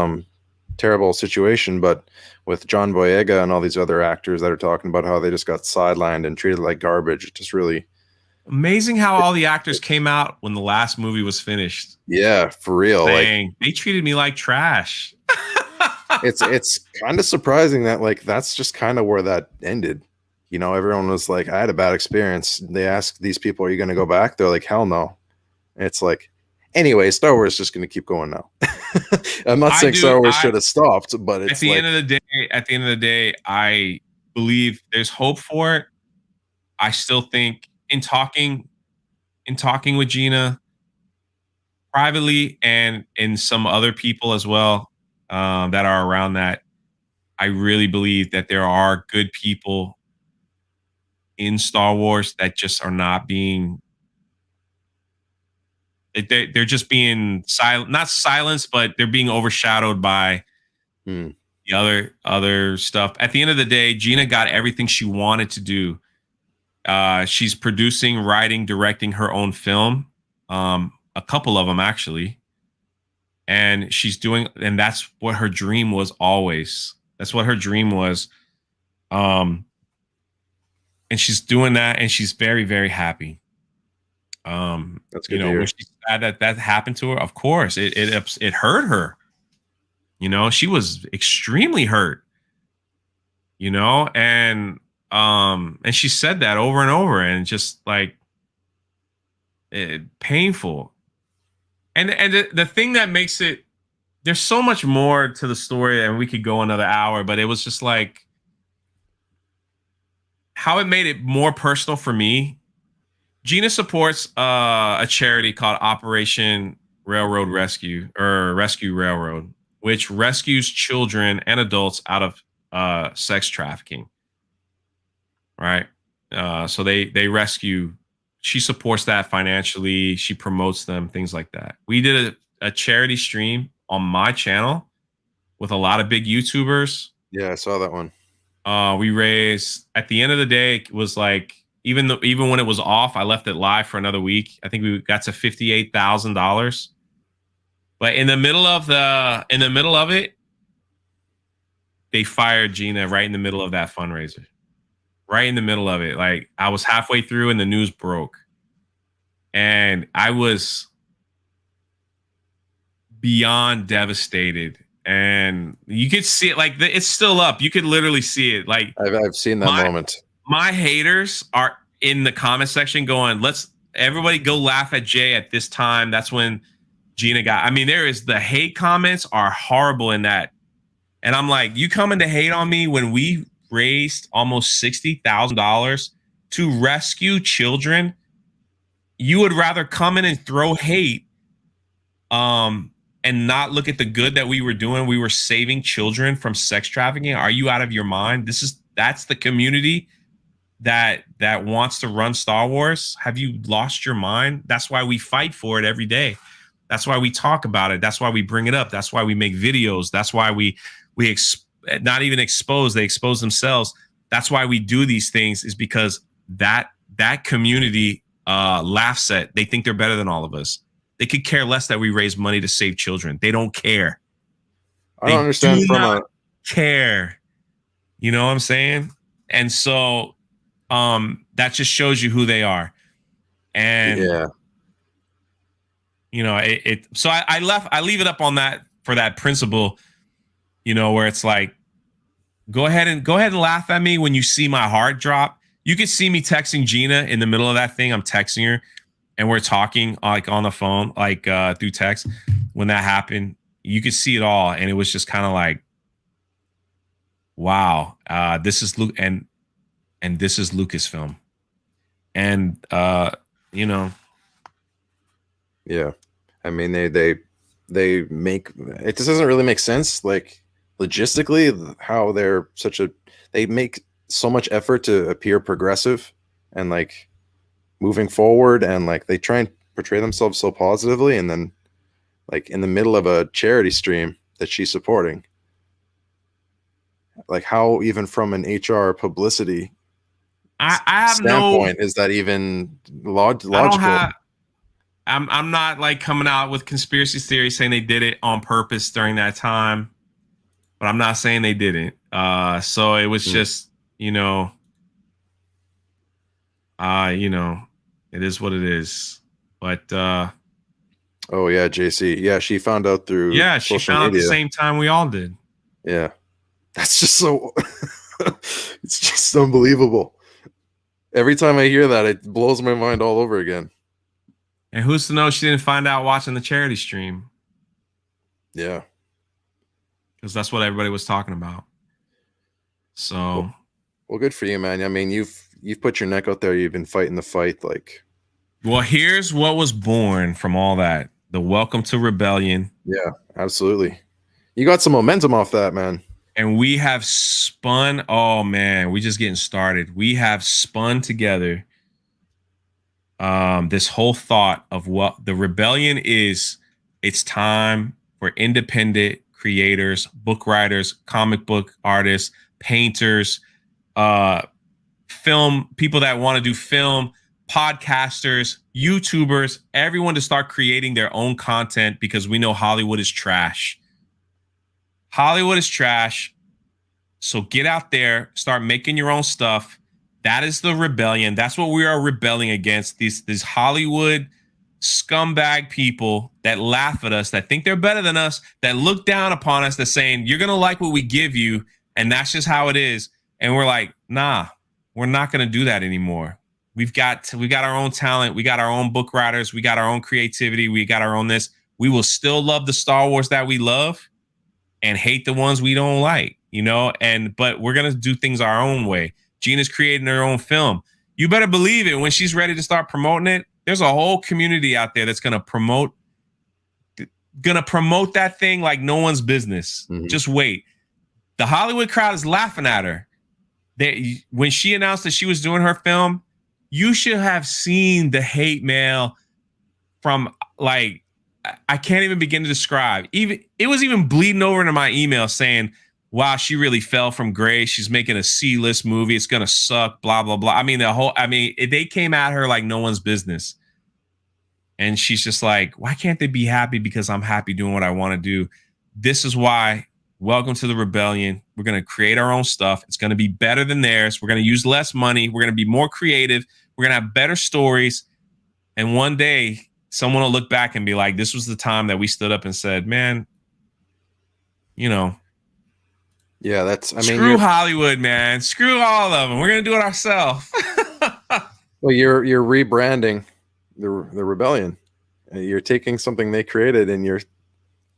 terrible situation, but with John Boyega and all these other actors that are talking about how they just got sidelined and treated like garbage. It just really amazing how all the actors came out when the last movie was finished. Yeah, for real. Saying, like, they treated me like trash. it's kind of surprising that like that's just kind of where that ended. You know, everyone was like, I had a bad experience. They asked these people, are you going to go back? They're like, hell no. And it's like, anyway, Star Wars is just going to keep going now. I'm not saying Star Wars should have stopped, but it's at the end of the day, I believe there's hope for it. I still think in talking with Gina privately and in some other people as well that are around that, I really believe that there are good people in Star Wars that just are not being, they're just being silent, not silenced, but they're being overshadowed by the other stuff. At the end of the day, Gina got everything she wanted to do. She's producing, writing, directing her own film, a couple of them actually, and she's doing, and that's what her dream was always. That's what her dream was. And she's doing that, and she's very, very happy. That's good. You know, when she's sad that happened to her, of course, it hurt her. You know, she was extremely hurt. You know, and she said that over and over, and just like painful. And the thing that makes it, there's so much more to the story, and we could go another hour, but it was just like how it made it more personal for me. Gina supports a charity called Operation Railroad Rescue, or Rescue Railroad, which rescues children and adults out of sex trafficking. Right. So they rescue. She supports that financially. She promotes them, things like that. We did a charity stream on my channel with a lot of big YouTubers. Yeah, I saw that one. We raised, at the end of the day, it was like, even when it was off, I left it live for another week. I think we got to $58,000. But in the middle of it, they fired Gina right in the middle of that fundraiser. Right in the middle of it. Like, I was halfway through and the news broke. And I was beyond devastated. And you could see it, like, it's still up. You could literally see it. Like, I've seen that moment. My haters are in the comment section going, let's everybody go laugh at Jay at this time. That's when Gina got, I mean, the hate comments are horrible in that. And I'm like, you coming to hate on me when we raised almost $60,000 to rescue children? You would rather come in and throw hate and not look at the good that we were doing. We were saving children from sex trafficking. Are you out of your mind? That's the community that wants to run Star Wars. Have you lost your mind? That's why we fight for it every day. That's why we talk about it. That's why we bring it up. That's why we make videos. That's why we not even expose, they expose themselves. That's why we do these things, is because that community laughs at, they think they're better than all of us. They could care less that we raise money to save children. They don't care. I don't understand care. You know what I'm saying? And so that just shows you who they are. And yeah, you know, so I leave it up on that, for that principle, you know, where it's like, go ahead and laugh at me when you see my heart drop. You could see me texting Gina in the middle of that thing. I'm texting her and we're talking like on the phone, like through text. When that happened, you could see it all. And it was just kind of like, wow, this is Luke. And and this is Lucasfilm. And you know, yeah, I mean they make it. Just doesn't really make sense, like logistically, how they make so much effort to appear progressive and like moving forward, and like they try and portray themselves so positively, and then like in the middle of a charity stream that she's supporting, like how even from an HR publicity I have standpoint is that even logical? I don't have. I'm not like coming out with conspiracy theories saying they did it on purpose during that time, but I'm not saying they didn't. So it was just, you know, it is what it is. But oh yeah, JC, yeah, she found out through she social found out media. the same time we all did. Yeah, that's just so it's just unbelievable. Every time I hear that, it blows my mind all over again. And who's to know she didn't find out watching the charity stream? Yeah, because that's what everybody was talking about. So, well, good for you, man. I mean, you've put your neck out there. You've been fighting the fight. Like, well, here's what was born from all that: the Welcome to Rebellion. Yeah, absolutely. You got some momentum off that, man. And we have spun. Oh man, we just getting started. We have spun together this whole thought of what the rebellion is. It's time for independent creators, book writers, comic book artists, painters, film people that want to do film, podcasters, YouTubers, everyone to start creating their own content, because we know Hollywood is trash. Hollywood is trash. So get out there, start making your own stuff. That is the rebellion. That's what we are rebelling against. These Hollywood scumbag people that laugh at us, that think they're better than us, that look down upon us, that saying, you're going to like what we give you, and that's just how it is. And we're like, nah, we're not going to do that anymore. We got our own talent. We got our own book writers. We got our own creativity. We got our own this. We will still love the Star Wars that we love and hate the ones we don't like, but we're going to do things our own way. Gina's creating her own film. You better believe it. When she's ready to start promoting it, there's a whole community out there that's going to promote that thing like no one's business. Mm-hmm. Just wait. The Hollywood crowd is laughing at her. When she announced that she was doing her film, you should have seen the hate mail from, like, I can't even begin to describe. Even it was even bleeding over into my email saying, wow, she really fell from grace. She's making a C-list movie. It's going to suck, blah, blah, blah. They came at her like no one's business. And she's just like, why can't they be happy because I'm happy doing what I want to do? This is why. Welcome to the rebellion. We're going to create our own stuff. It's going to be better than theirs. We're going to use less money. We're going to be more creative. We're going to have better stories. And one day, someone will look back and be like, this was the time that we stood up and said, man, Yeah, screw Hollywood, man. Screw all of them. We're going to do it ourselves. Well, you're rebranding the rebellion. You're taking something they created and you're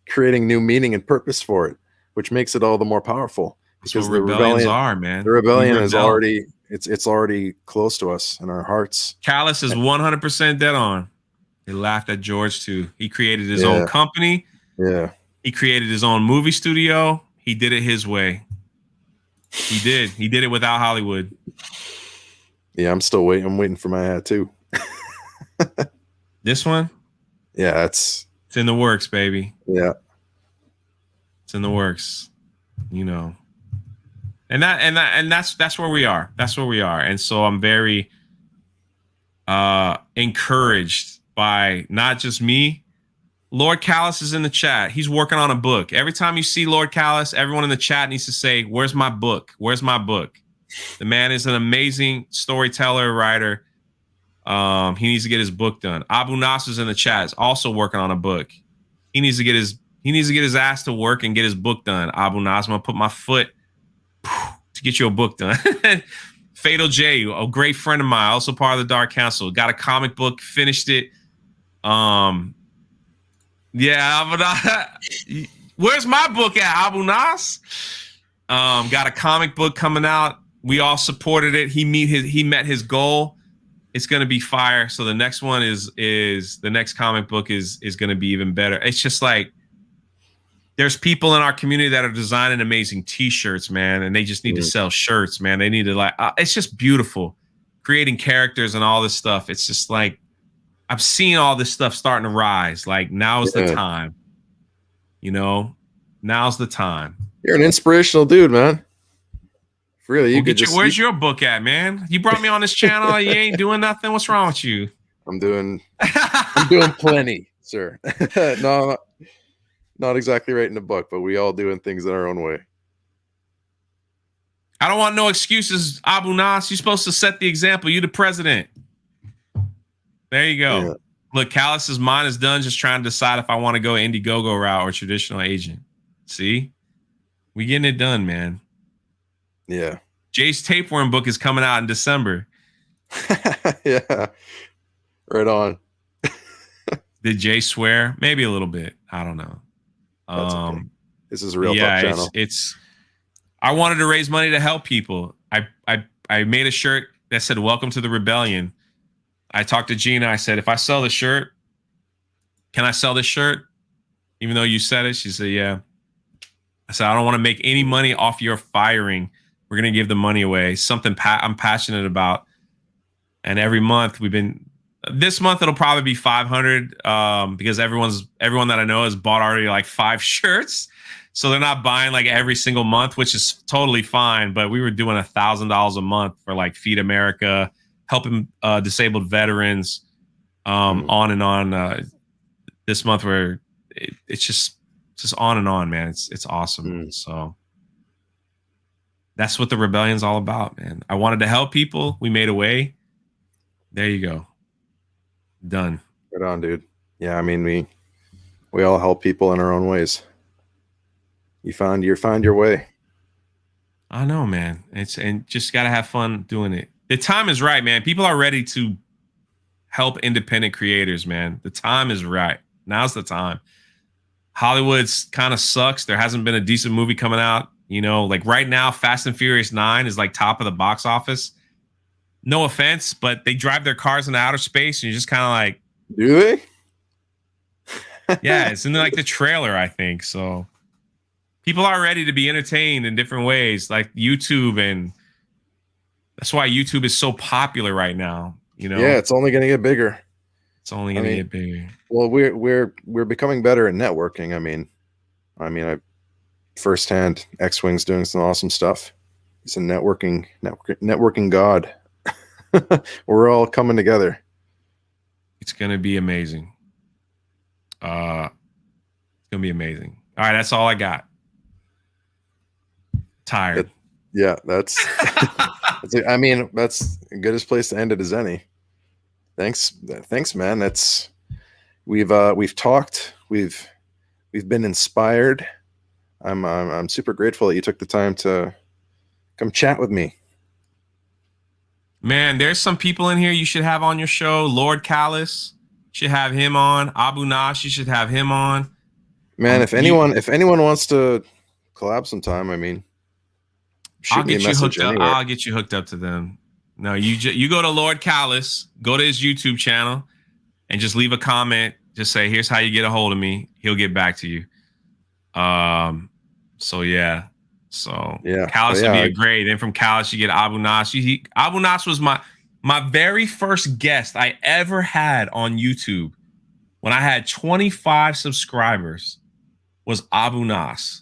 creating new meaning and purpose for it, which makes it all the more powerful. Because the rebellions are, man. The rebellion is already it's already close to us in our hearts. Callus is 100% dead on. They laughed at George too. He created his own company. Yeah. He created his own movie studio. He did it his way. He did. He did it without Hollywood. Yeah, I'm still waiting. I'm waiting for my hat too. This one? Yeah, it's in the works, baby. Yeah. It's in the works, and that's where we are. That's where we are. And so I'm very encouraged by not just me. Lord Callus is in the chat. He's working on a book. Every time you see Lord Callus, everyone in the chat needs to say, "Where's my book? Where's my book?" The man is an amazing storyteller, writer. He needs to get his book done. Abu Nasser's in the chat. Is also working on a book. He needs to get his ass to work and get his book done. Abu Nasser, I'm gonna put my foot to get your book done. Fatal J, a great friend of mine, also part of the Dark Council, got a comic book, finished it. Where's my book at, Abu Nas? Got a comic book coming out. We all supported it. He met his goal. It's gonna be fire. So the next one is the next comic book is gonna be even better. It's just like there's people in our community that are designing amazing T-shirts, man, and they just need to sell shirts, man. They need to it's just beautiful, creating characters and all this stuff. It's just like I've seen all this stuff starting to rise. Like now is the time, now's the time. You're an inspirational dude, man. Really, where's your book at, man? You brought me on this channel. You ain't doing nothing. What's wrong with you? I'm doing plenty, sir. No, not exactly writing a book, but we all doing things in our own way. I don't want no excuses, Abu Nas. You're supposed to set the example. You the president. There you go. Yeah. Look, Callus's mind is done just trying to decide if I want to go Indiegogo route or traditional agent. See? We getting it done, man. Yeah. Jay's Tapeworm book is coming out in December. Yeah. Right on. Did Jay swear? Maybe a little bit. I don't know. That's okay. This is a real talk channel. It's I wanted to raise money to help people. I made a shirt that said "Welcome to the Rebellion." I talked to Gina. I said, if I sell the shirt, can I sell this shirt? Even though you said it, she said, yeah. I said, I don't want to make any money off your firing. We're going to give the money away. Something I'm passionate about. And every month this month it'll probably be 500 because everyone that I know has bought already like 5 shirts. So they're not buying like every single month, which is totally fine. But we were doing $1,000 a month for like Feed America, helping disabled veterans, on and on. This month where it's just on and on, man. It's awesome. So that's what the Rebellion's all about, man. I wanted to help people. We made a way. There you go. Done. Right on, dude. Yeah, I mean, we all help people in our own ways. You find your way. I know, man. And just gotta have fun doing it. The time is right, man. People are ready to help independent creators, man. The time is right. Now's the time. Hollywood's kind of sucks. There hasn't been a decent movie coming out. Like right now, Fast and Furious 9 is like top of the box office. No offense, but they drive their cars into outer space, and you're just kind of like, do they? Yeah, it's in like the trailer, I think. So people are ready to be entertained in different ways, like YouTube, and that's why YouTube is so popular right now. Yeah, it's only going to get bigger. It's only going to get bigger. Well, we're becoming better at networking. I firsthand, X-Wing's doing some awesome stuff. He's a networking god. We're all coming together. It's going to be amazing. It's going to be amazing. All right, that's all I got. Tired. Yeah, that's that's as good a place to end it as any. Thanks, man. We've talked, we've been inspired. I'm super grateful that you took the time to come chat with me. Man, there's some people in here you should have on your show. Lord Callus, should have him on. Abu Nash, you should have him on. Man, if anyone wants to collab sometime, I'll get you hooked up. I'll get you hooked up to them. No, you go to Lord Callus, go to his YouTube channel, and just leave a comment. Just say, "Here's how you get a hold of me." He'll get back to you. Callus would be a great. Then from Callus, you get Abu Nash. Abu Nash was my very first guest I ever had on YouTube when I had 25 subscribers. Was Abu Nash.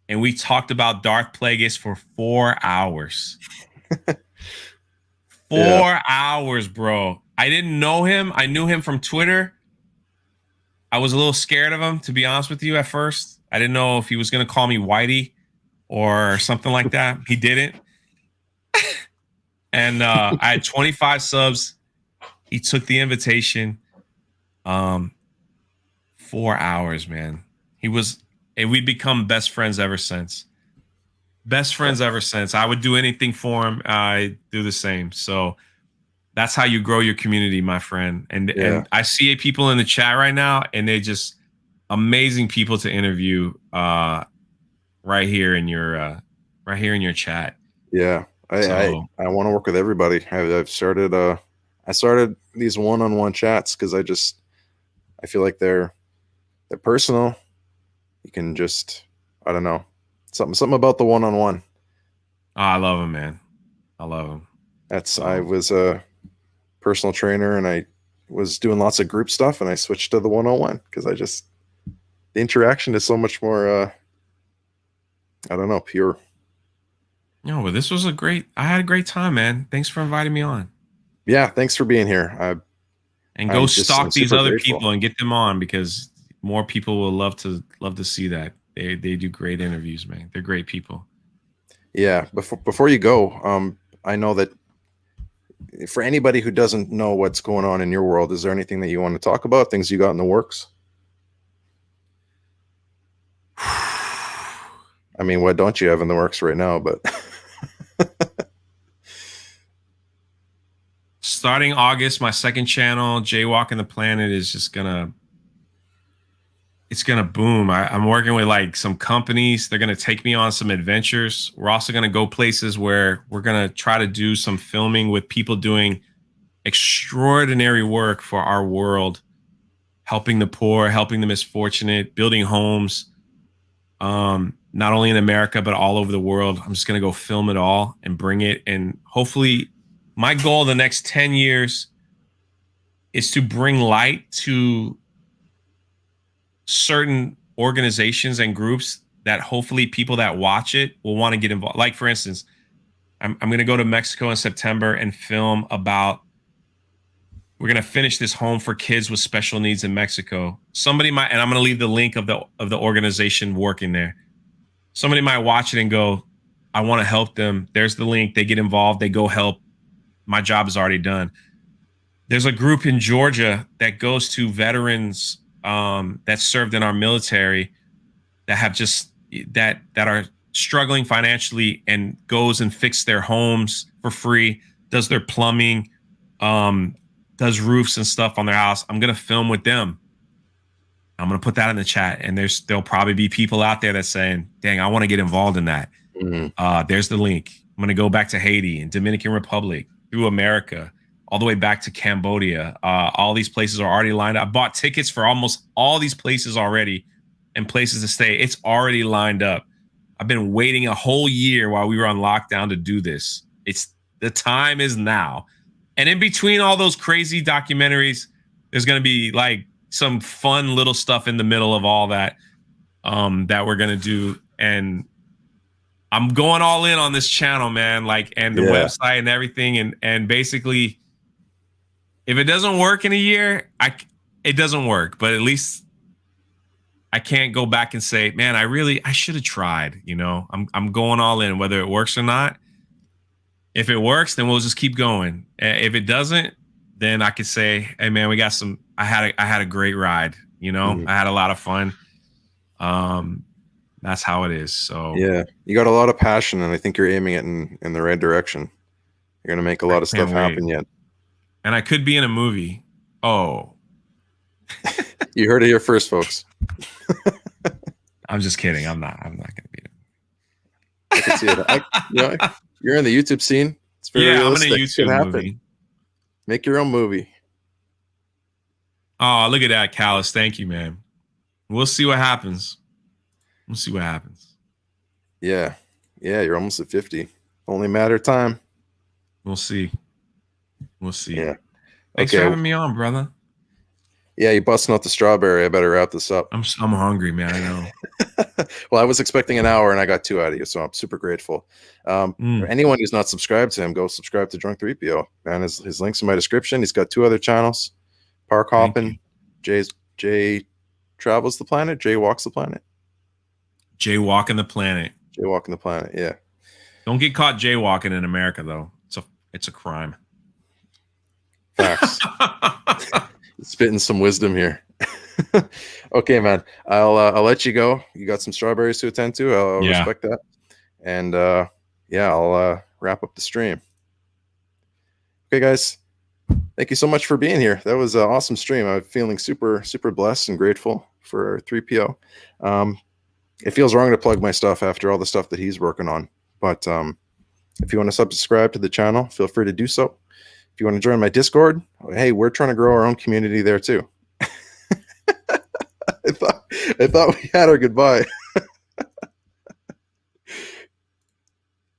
And we talked about Darth Plagueis for 4 hours. 4 hours, bro. I didn't know him. I knew him from Twitter. I was a little scared of him, to be honest with you, at first. I didn't know if he was going to call me Whitey or something like that. He didn't. And I had 25 subs. He took the invitation. 4 hours, man. And we'd become best friends ever since. Best friends ever since. I would do anything for him. I do the same. So that's how you grow your community, my friend. And I see people in the chat right now, and they're just amazing people to interview right here in your chat. Yeah. So I want to work with everybody. I've started I started these one-on-one chats because I feel like they're personal. You can just, I don't know, something about the one-on-one. I love him, man. I love him. I was a personal trainer and I was doing lots of group stuff, and I switched to the one-on-one because the interaction is so much more I don't know, pure. No, but this was I had a great time, man. Thanks for inviting me on. Yeah, thanks for being here. And go stalk these other grateful. people and get them on, because more people will love to see that. They do great interviews, man. They're great people. Yeah. Before you go, I know that for anybody who doesn't know what's going on in your world, is there anything that you want to talk about? Things you got in the works? I mean, what don't you have in the works right now? But starting August, my second channel, Jaywalking the Planet, is just it's gonna boom. I'm working with like some companies. They're gonna take me on some adventures. We're also gonna go places where we're gonna try to do some filming with people doing extraordinary work for our world, helping the poor, helping the misfortunate, building homes. Not only in America, but all over the world. I'm just going to go film it all and bring it. And hopefully my goal the next 10 years is to bring light to certain organizations and groups that hopefully people that watch it will want to get involved. Like, for instance, I'm going to go to Mexico in September and film about, we're going to finish this home for kids with special needs in Mexico. Somebody might, and I'm going to leave the link of the organization working there. Somebody might watch it and go, I want to help them. There's the link. They get involved. They go help. My job is already done. There's a group in Georgia that goes to veterans that served in our military that have just that are struggling financially, and goes and fixes their homes for free, does their plumbing, does roofs and stuff on their house. I'm going to film with them. I'm going to put that in the chat, and there'll probably be people out there that's saying, dang, I want to get involved in that. Mm-hmm. There's the link. I'm going to go back to Haiti and Dominican Republic, through America, all the way back to Cambodia. All these places are already lined up. I bought tickets for almost all these places already, and places to stay. It's already lined up. I've been waiting a whole year while we were on lockdown to do this. The time is now. And in between all those crazy documentaries, there's going to be like some fun little stuff in the middle of all that, that we're going to do. And I'm going all in on this channel, man, like, and the website and everything. And basically, if it doesn't work in a year, it doesn't work, but at least I can't go back and say, man, I should have tried, you know. I'm going all in, whether it works or not. If it works, then we'll just keep going. If it doesn't, then I could say, hey man, I had a great ride, you know. Mm-hmm. I had a lot of fun. That's how it is. So yeah, you got a lot of passion, and I think you're aiming it in the right direction. You're gonna make a lot of stuff happen yet. And I could be in a movie. Oh. You heard it here first, folks. I'm just kidding. I'm not gonna be in it. I can see it. You're in the YouTube scene. It's very realistic. I'm in a YouTube movie. Make your own movie. Oh, look at that, Callus. Thank you, man. We'll see what happens. Yeah. You're almost at 50. Only a matter of time. We'll see. Yeah. Thanks for having me on, brother. Yeah, you busting out the strawberry. I better wrap this up. I'm hungry, man. I know. Well, I was expecting an hour, and I got 2 out of you, so I'm super grateful. For anyone who's not subscribed to him, go subscribe to Drunk3PO. Man, his link's in my description. He's got 2 other channels: Park Hoppin', Jay Travels the Planet, Jay Walks the Planet. Jaywalking the Planet. Jaywalking the Planet. Yeah. Don't get caught jaywalking in America, though. It's a crime. Facts. Spitting some wisdom here. Okay, man. I'll let you go. You got some strawberries to attend to. I'll respect that. And I'll wrap up the stream. Okay, guys. Thank you so much for being here. That was an awesome stream. I'm feeling super, super blessed and grateful for 3PO. It feels wrong to plug my stuff after all the stuff that he's working on, but If you want to subscribe to the channel, feel free to do so. If you want to join my Discord, hey, we're trying to grow our own community there too. I thought we had our goodbye.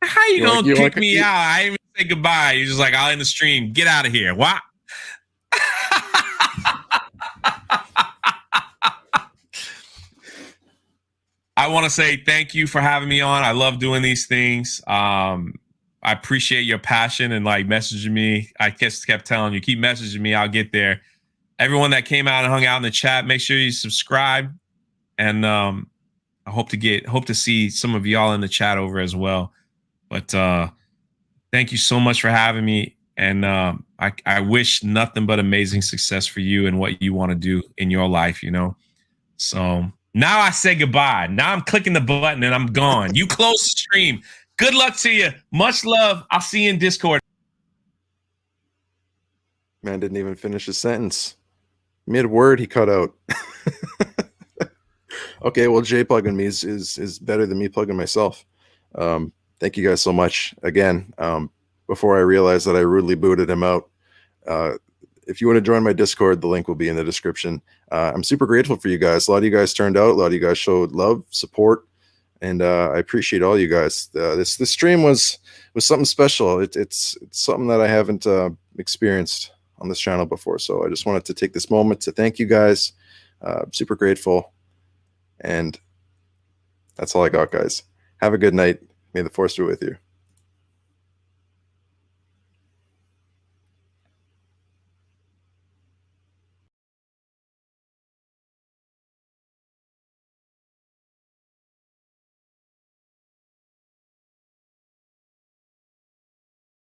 How you gonna kick me out? I didn't even say goodbye. You're just like, I'll end the stream. Get out of here. What? I want to say thank you for having me on. I love doing these things. I appreciate your passion and like messaging me. I just kept telling you, keep messaging me. I'll get there. Everyone that came out and hung out in the chat, make sure you subscribe. And I hope to see some of y'all in the chat over as well. But thank you so much for having me. And I wish nothing but amazing success for you and what you want to do in your life, you know. So now I say goodbye. Now I'm clicking the button and I'm gone. You close the stream. Good luck to you. Much love. I'll see you in Discord. Man didn't even finish his sentence. Mid-word, he cut out. Okay, well, Jay plugging me is better than me plugging myself. Thank you guys so much. Again, before I realized that I rudely booted him out, if you want to join my Discord, the link will be in the description. I'm super grateful for you guys. A lot of you guys turned out. A lot of you guys showed love, support, and I appreciate all you guys. This stream was something special. It's something that I haven't experienced on this channel before. So I just wanted to take this moment to thank you guys. Super grateful. And that's all I got, guys. Have a good night. May the force be with you.